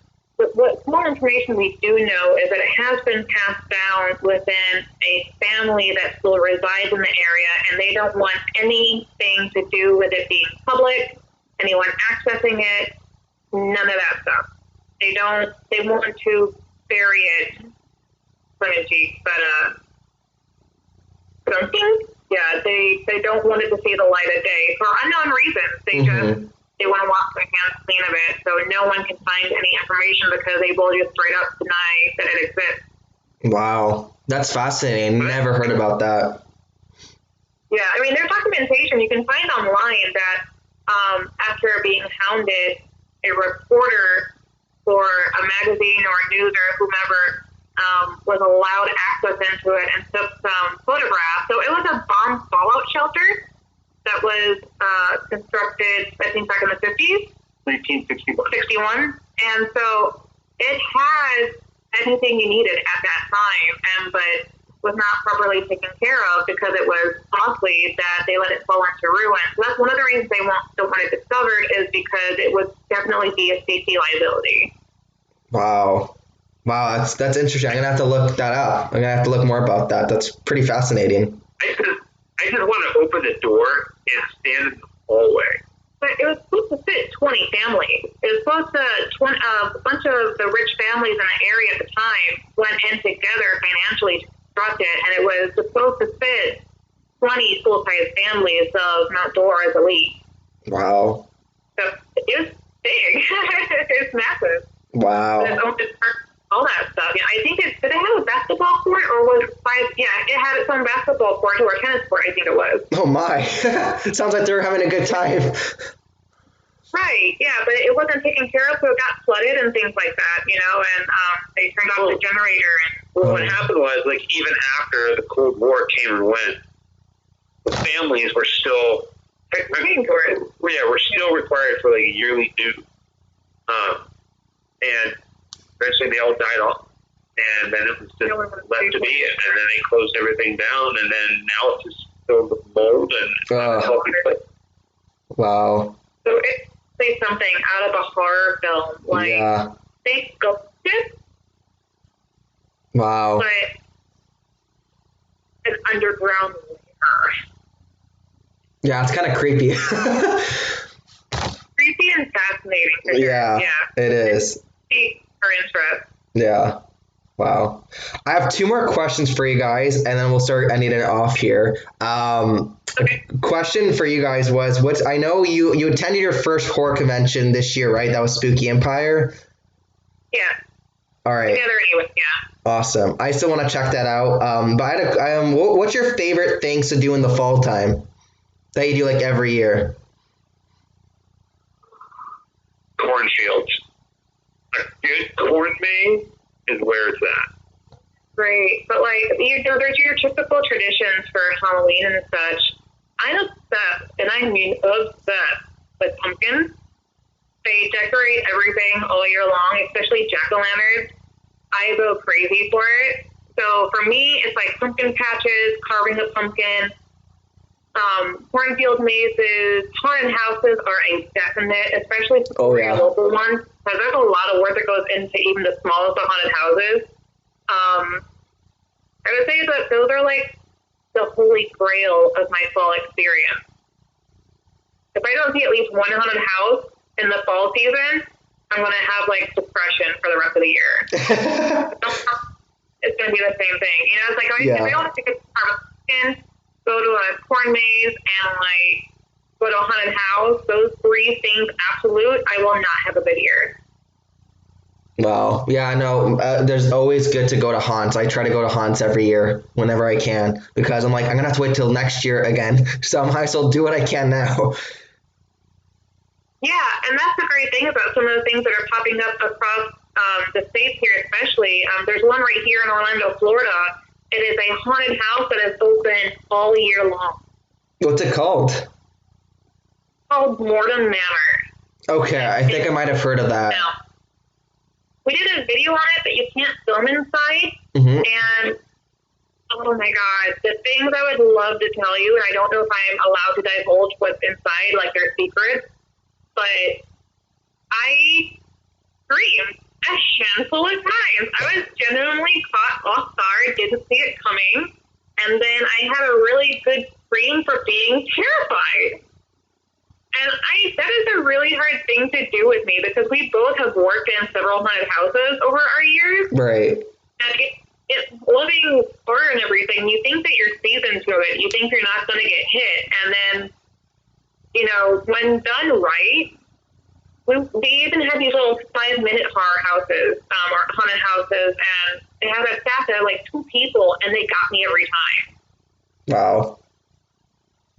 what more information we do know is that it has been passed down within a family that still resides in the area, and they don't want anything to do with it being public, anyone accessing it, none of that stuff. They want to bury it, something. Yeah, they don't want it to see the light of day for unknown reasons. They want to wash their hands clean of it, so no one can find any information because they will just straight up deny that it exists. Wow, that's fascinating. Never heard about that. Yeah, I mean, there's documentation you can find online that after being hounded, a reporter for a magazine or a news or whomever was allowed access into it and took some photographs. So it was a bomb fallout shelter that was constructed, I think, back in the 50s. 1961. And so it had everything you needed at that time, but was not properly taken care of because it was costly that they let it fall into ruin. So that's one of the reasons they don't want it discovered, is because it would definitely be a safety liability. Wow, that's interesting. I'm gonna have to look that up. I'm gonna have to look more about that. That's pretty fascinating. I just want to open the door and stand in the hallway. But it was supposed to fit 20 families. It was supposed to, a bunch of the rich families in the area at the time went in together financially to construct it, and it was supposed to fit 20 full-size families of outdoors elite. Wow. So it was big. It's massive. Wow. All that stuff. Yeah, I think did it have a basketball court, or was it had its own basketball court or a tennis court, I think it was. Oh my. It sounds like they're having a good time. Right, yeah, but it wasn't taken care of, so it got flooded and things like that, and they turned off the generator. And what happened was, like, even after the Cold War came and went, the families were still paying for it. Yeah, we're still required for like a yearly due. And eventually they all died off, and then it was just left to be, and then they closed everything down, and then now it's just filled with mold and unhealthy place. Wow. So it's say something out of a horror film, like they sculpted, wow, but an underground layer. Yeah, it's kind of creepy. Creepy and fascinating. For sure. Yeah, it is. Our interest. Yeah. Wow. I have two more questions for you guys, and then we'll start ending it off here. Okay. Question for you guys was, I know you attended your first horror convention this year, right? That was Spooky Empire? Yeah. All right. Together anyway, yeah. Awesome. I still want to check that out. But what's your favorite things to do in the fall time that you do like every year? Cornfields. A good corn maze is where it's at. Great. But there's your typical traditions for Halloween and such. I'm obsessed, and I mean obsessed, with pumpkins. They decorate everything all year long, especially jack-o'-lanterns. I go crazy for it. So for me, it's like pumpkin patches, carving a pumpkin, cornfield mazes, haunted houses are a definite, especially for your local ones, because there's a lot of work that goes into even the smallest of haunted houses. I would say that those are like the holy grail of my fall experience. If I don't see at least one haunted house in the fall season, I'm going to have like depression for the rest of the year. It's going to be the same thing. It's like, if I don't take a pumpkin, go to a corn maze, and like go to a haunted house, those three things absolute, I will not have a good year. Wow. Yeah, no, there's always good to go to haunts. I try to go to haunts every year whenever I can, because I'm like, I'm going to have to wait till next year again. So I might as well do what I can now. Yeah, and that's the great thing about some of the things that are popping up across the states here especially. There's one right here in Orlando, Florida. It is a haunted house that is open all year long. What's it called? It's called Mortem Manor. Okay, I think I might have heard of that. Now, we did a video on it, but you can't film inside. Mm-hmm. And Oh my God. The things I would love to tell you, and I don't know if I'm allowed to divulge what's inside, like their secrets, but I screamed a handful of times. I was genuinely caught off guard, didn't see it coming, and then I had a really good scream for being terrified. And that is a really hard thing to do with me because we both have worked in several haunted houses over our years. Right. And living horror and everything, you think that you're seasoned to it. You think you're not going to get hit. And then, when done right, they even had these little 5-minute horror houses, or haunted houses, and they had a staff that had like 2 people, and they got me every time. Wow.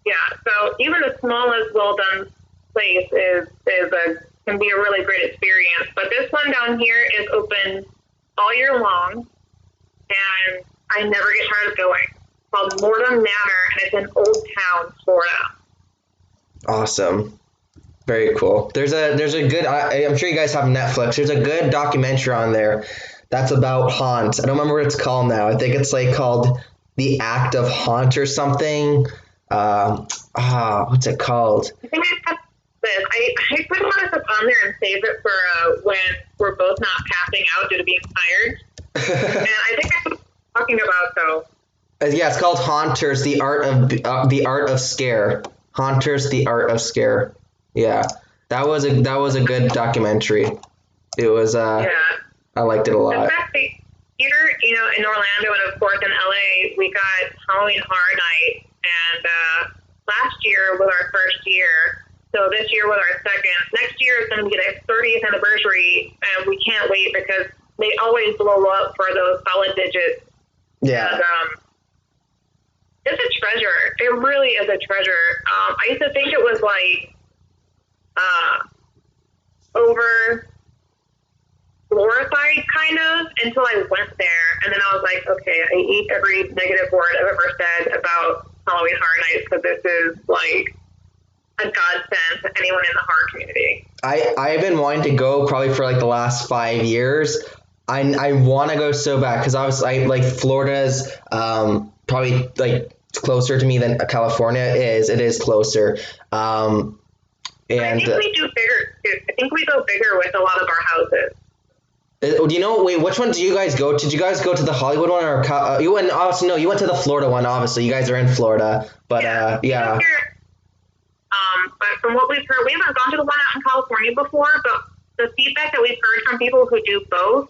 Yeah, so even the smallest, well-done place can be a really great experience. But this one down here is open all year long, and I never get tired of going. It's called Mortem Manor, and it's in Old Town, Florida. Awesome. Very cool. There's a good, I'm sure you guys have Netflix. There's a good documentary on there that's about haunt. I don't remember what it's called now. I think it's like called The Act of Haunt or something. What's it called? I think I have this. I put a lot of stuff on there and save it for when we're both not passing out due to being tired. And I think that's what I'm talking about, though. Yeah, it's called Haunters: The Art of Scare. Haunters: The Art of Scare. Yeah, that was a good documentary. It was. Yeah. I liked it a lot. Especially here, in Orlando and of course in LA, we got Halloween Horror Night, and last year was our first year. So this year was our second. Next year is going to be their 30th anniversary, and we can't wait because they always blow up for those solid digits. Yeah. And, it's a treasure. It really is a treasure. I used to think it was like over glorified kind of until I went there, and then I was like, okay, I eat every negative word I've ever said about Halloween Horror Nights because this is like a godsend to anyone in the horror community. I've been wanting to go probably for like the last 5 years. I want to go so bad because obviously like Florida's probably like closer to me than California is. It is closer. And I think we do bigger too. I think we go bigger with a lot of our houses. Do you know? Wait, which one do you guys go to? Did you guys go to the Hollywood one or you went? Obviously, no. You went to the Florida one. Obviously, you guys are in Florida. But yeah. But from what we've heard, we haven't gone to the one out in California before. But the feedback that we've heard from people who do both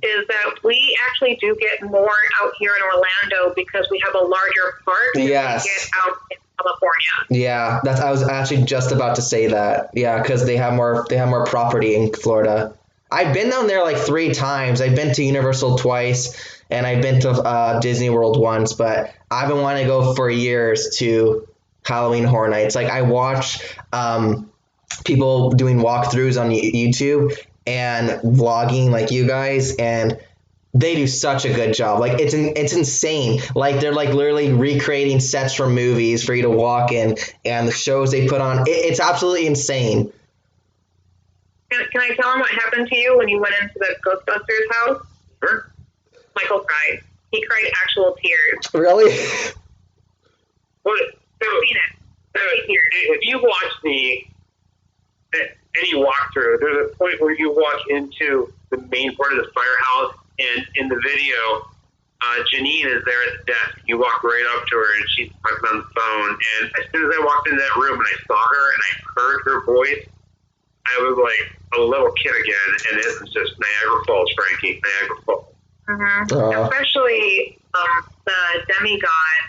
is that we actually do get more out here in Orlando because we have a larger park than we get out in California. Yeah, I was actually just about to say that. Yeah, because they have more property in Florida. I've been down there like 3 times. I've been to Universal twice, and I've been to Disney World once. But I've been wanting to go for years to Halloween Horror Nights. Like I watch people doing walkthroughs on YouTube and vlogging like you guys, and they do such a good job. Like it's insane. Like they're like literally recreating sets from movies for you to walk in, and the shows they put on. It's absolutely insane. Can I tell him what happened to you when you went into the Ghostbusters house? Sure. Michael cried. He cried actual tears. Really? Well, if you watch any walkthrough, there's a point where you walk into the main part of the firehouse, and in the video, Janine is there at the desk. You walk right up to her, and she's talking on the phone. And as soon as I walked into that room and I saw her and I heard her voice, I was like a little kid again, and it was just Niagara Falls, Frankie, Niagara Falls. Mm-hmm. Especially the demigod.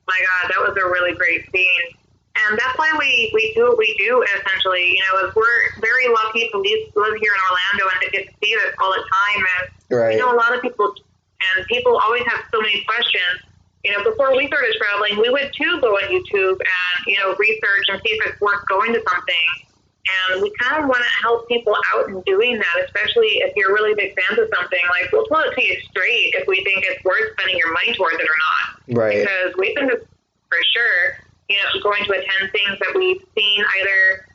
My God, that was a really great scene. And that's why we do what we do, essentially. Is we're very lucky to live here in Orlando and to get to see this all the time. And we know a lot of people, and people always have so many questions. Before we started traveling, we would too go on YouTube and, research and see if it's worth going to something. And we kind of want to help people out in doing that, especially if you're really big fans of something. Like, we'll tell it to you straight if we think it's worth spending your money towards it or not. Right. Because we think for sure, going to attend things that we've seen either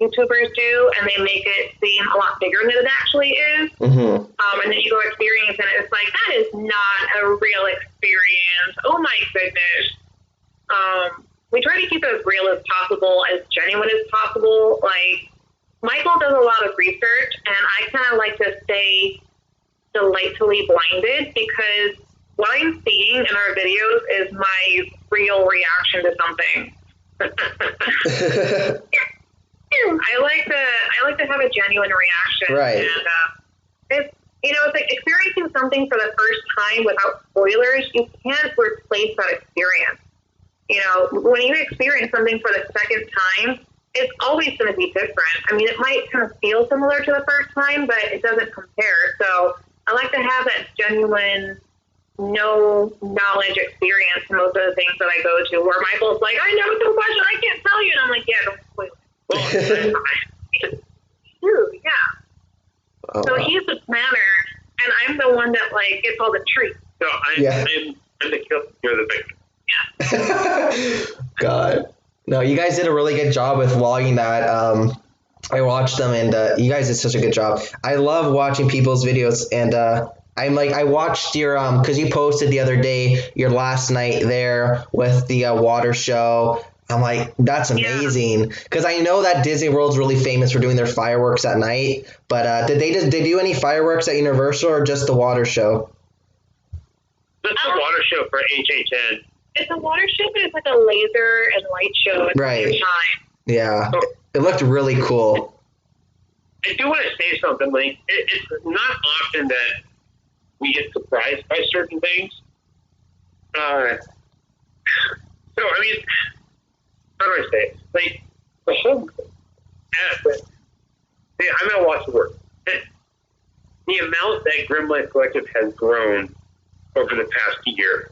YouTubers do, and they make it seem a lot bigger than it actually is. Mm-hmm. And then you go experience, and it's like, that is not a real experience. Oh my goodness. We try to keep it as real as possible, as genuine as possible. Like, Michael does a lot of research, and I kind of like to stay delightfully blinded, because what I'm seeing in our videos is my real reaction to something. I like to have a genuine reaction. Right. And it's like experiencing something for the first time without spoilers. You can't replace that experience. When you experience something for the second time, it's always going to be different. I mean, it might kind of feel similar to the first time, but it doesn't compare. So I like to have that genuine, no knowledge experience to most of the things that I go to, where Michael's like, I know so much and I can't tell you. And I'm like, yeah, don't spoil it. Well, true, yeah. Oh, so wow. he's the planner, and I'm the one that, like, gets all the treats. So I'm the killer, you're the victim. Yeah. God. No, you guys did a really good job with vlogging that. I watched them, and you guys did such a good job. I love watching people's videos, and I watched your because you posted the other day your last night there with the water show. I'm like, that's amazing, because I know that Disney World's really famous for doing their fireworks at night. But did they do any fireworks at Universal, or just the water show? Just the water show for HHN. It's a water show, but it's like a laser and light show at the same time. Yeah, it looked really cool. I do want to say something. Like, it's not often that we get surprised by certain things. So, I mean, how do I say it? Like, the whole aspect. I'm going to watch the work. The amount that Grimm-Life Collective has grown over the past year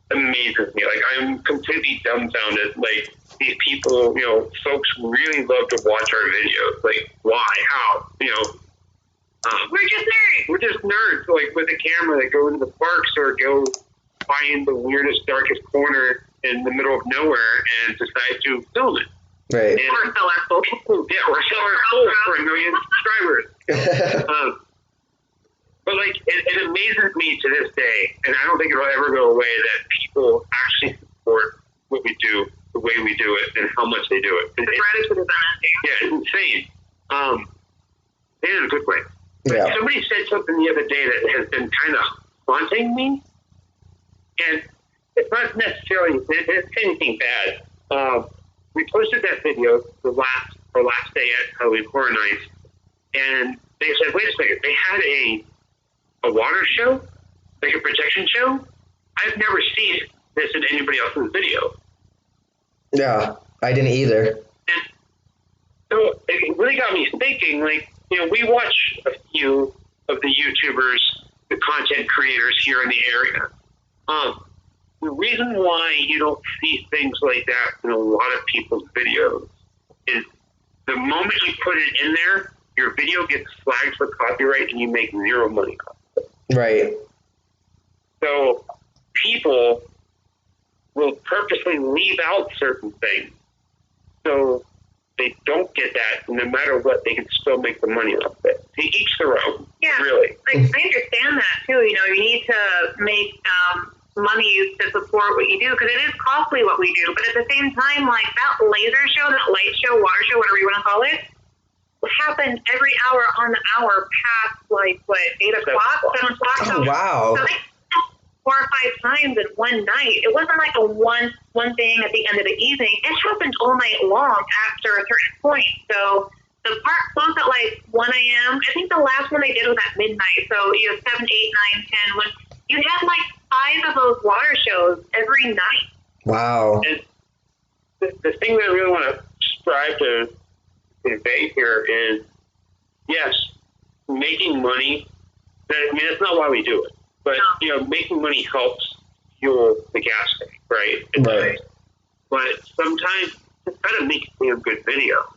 amazes me. Like, I'm completely dumbfounded. Like, these people, folks really love to watch our videos. Like, why? How? We're just nerds, like, with a camera that go into the parks or go find the weirdest, darkest corner in the middle of nowhere and decide to film it. Right. Or sell our soul. Yeah, or sell our soul for 1 million subscribers. But, like, it amazes me to this day, and I don't think it'll ever go away, that people actually support what we do, the way we do it, and how much they do it. The gratitude is amazing. Yeah, it's insane. In a good way. Yeah. Somebody said something the other day that has been kind of haunting me, and it's not necessarily anything bad. We posted that video our last day at Halloween Horror Nights, and they said, wait a second, they had a water show, like a protection show. I've never seen this in anybody else's video. Yeah, I didn't either. And so it really got me thinking, like, we watch a few of the YouTubers, the content creators here in the area. The reason why you don't see things like that in a lot of people's videos is the moment you put it in there, your video gets flagged for copyright and you make zero money off it. Right. So people will purposely leave out certain things so they don't get that. No matter what, they can still make the money off it. To each their own. Yeah, really. I understand that too. You need to make money to support what you do, because it is costly what we do. But at the same time, like, that laser show, that light show, water show, whatever you want to call it, happens every hour on the hour past, like, 8 o'clock, 7 o'clock. Oh, wow. So like 4 or 5 times in one night. It wasn't like a one thing at the end of the evening. It happened all night long after a certain point. So the park closed at like 1 a.m. I think the last one they did was at midnight. So you have 7, 8, 9, 10. When you had like 5 of those water shows every night. Wow. And the thing that I really want to strive to convey here is, yes, making money. I mean, that's not why we do it, but making money helps fuel the gas tank, right? Right. But sometimes it's got to make a good video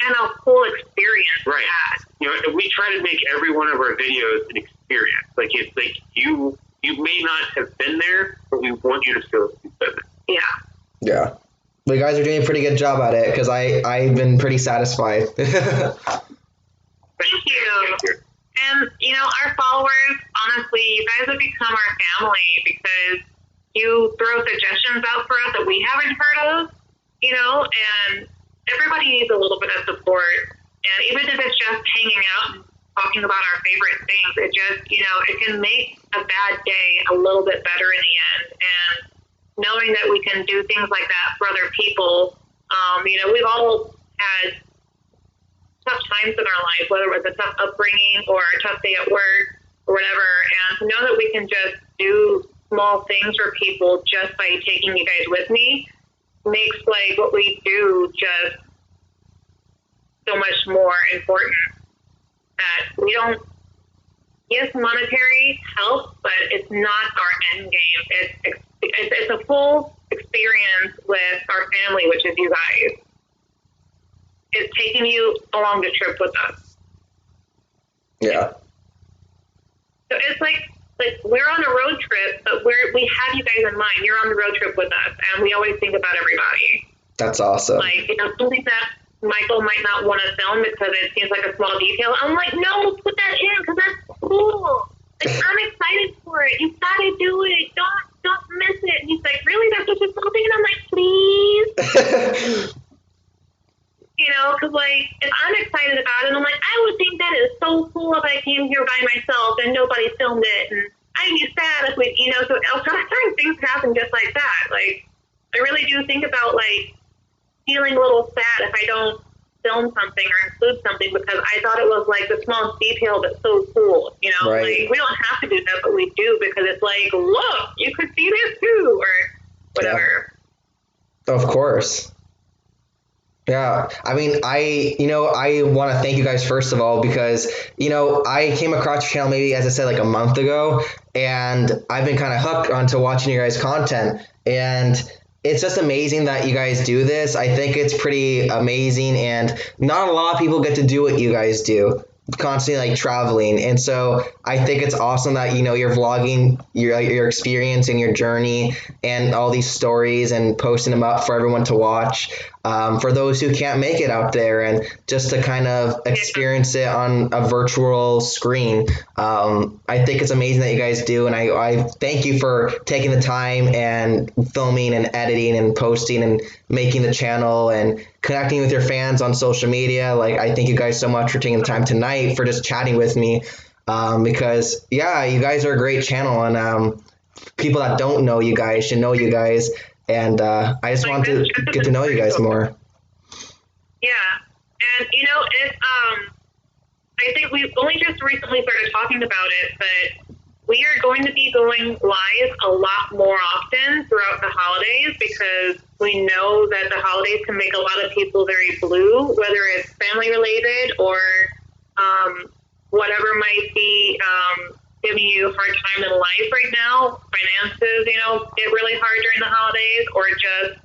and a whole experience. Right. And we try to make every one of our videos an experience. Like, it's like you may not have been there, but we want you to feel like you've been there. Yeah. Yeah. But you guys are doing a pretty good job at it because I've been pretty satisfied. Thank you. And, our followers, honestly, you guys have become our family because you throw suggestions out for us that we haven't heard of, and everybody needs a little bit of support. And even if it's just hanging out and talking about our favorite things, it just, it can make a bad day a little bit better in the end. And knowing that we can do things like that for other people, we've all had tough times in our life, whether it was a tough upbringing or a tough day at work or whatever. And to know that we can just do small things for people just by taking you guys with me makes like what we do just so much more important. That we don't, yes, monetary helps, but it's not our end game. It's a full experience with our family, which is you guys. It's taking you along the trip with us. Yeah. So it's like we're on a road trip, but we have you guys in mind. You're on the road trip with us, and we always think about everybody. That's awesome. Like, something that Michael might not want to film because it seems like a small detail. I'm like, no, put that in because that's cool. Like, I'm excited for it. You gotta do it. Don't miss it. And he's like, really? That's such a small thing? And I'm like, please. Because if I'm excited about it, I'm like, I would think that is so cool if I came here by myself and nobody filmed it, and I'd be sad if we, so certain things happen just like that. Like, I really do think about, feeling a little sad if I don't film something or include something because I thought it was, the smallest detail but so cool, Right. we don't have to do that, but we do because it's like, look, you could see this too, or whatever. Yeah. Of course. Yeah, I mean, I want to thank you guys first of all because, I came across your channel maybe, as I said, a month ago, and I've been kind of hooked onto watching your guys' content, and it's just amazing that you guys do this. I think it's pretty amazing, and not a lot of people get to do what you guys do, constantly traveling, and so I think it's awesome that you're vlogging your experience and your journey and all these stories and posting them up for everyone to watch, for those who can't make it out there and just to kind of experience it on a virtual screen. I think it's amazing that you guys do, and I thank you for taking the time and filming and editing and posting and making the channel and connecting with your fans on social media. I thank you guys so much for taking the time tonight for just chatting with me, because you guys are a great channel, and people that don't know you guys should know you guys, and I just want to get to know you guys more. Yeah, and I think we've only just recently started talking about it, but we are going to be going live a lot more often throughout the holidays because we know that the holidays can make a lot of people very blue, whether it's family related or whatever might be giving you a hard time in life right now. Finances, get really hard during the holidays, or just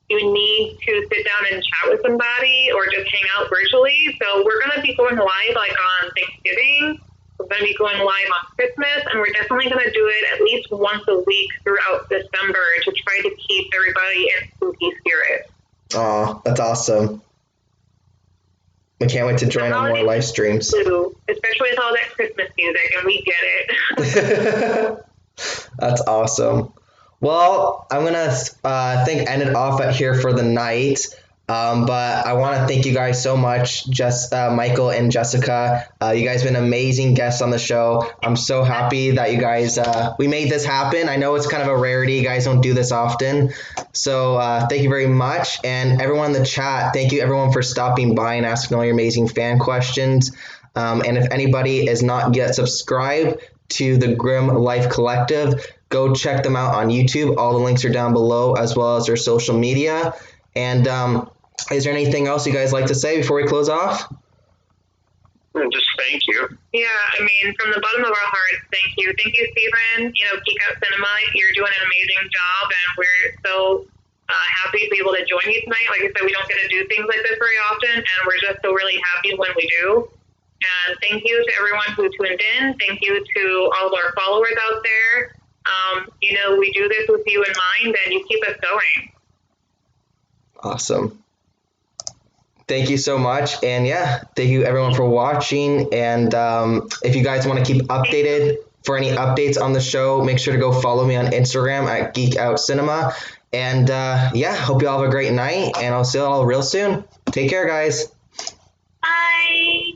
you need to sit down and chat with somebody or just hang out virtually. So we're going to be going live on Thanksgiving. We're going to be going live on Christmas, and we're definitely going to do it at least once a week throughout December to try to keep everybody in spooky spirit. Aw, that's awesome. I can't wait to join on more live streams. Too, especially with all that Christmas music, and we get it. That's awesome. Well, I'm gonna end it off here for the night. But I want to thank you guys so much, Michael and Jessica. You guys have been amazing guests on the show. I'm so happy that you guys we made this happen. I know it's kind of a rarity. You guys don't do this often. So thank you very much. And everyone in the chat, thank you everyone for stopping by and asking all your amazing fan questions. And if anybody is not yet subscribed to the Grimm-Life Collective, go check them out on YouTube. All the links are down below, as well as their social media. And is there anything else you guys like to say before we close off? Just thank you. Yeah, from the bottom of our hearts, thank you. Thank you, Stephen. Geek Out Cinema, you're doing an amazing job, and we're so happy to be able to join you tonight. Like I said, we don't get to do things like this very often, and we're just so really happy when we do. And thank you to everyone who tuned in. Thank you to all of our followers out there. We do this with you in mind, and you keep us going. Awesome. Thank you so much. And yeah, thank you everyone for watching. And if you guys want to keep updated for any updates on the show, make sure to go follow me on Instagram at Geek Out Cinema. And yeah, hope you all have a great night. And I'll see you all real soon. Take care, guys. Bye.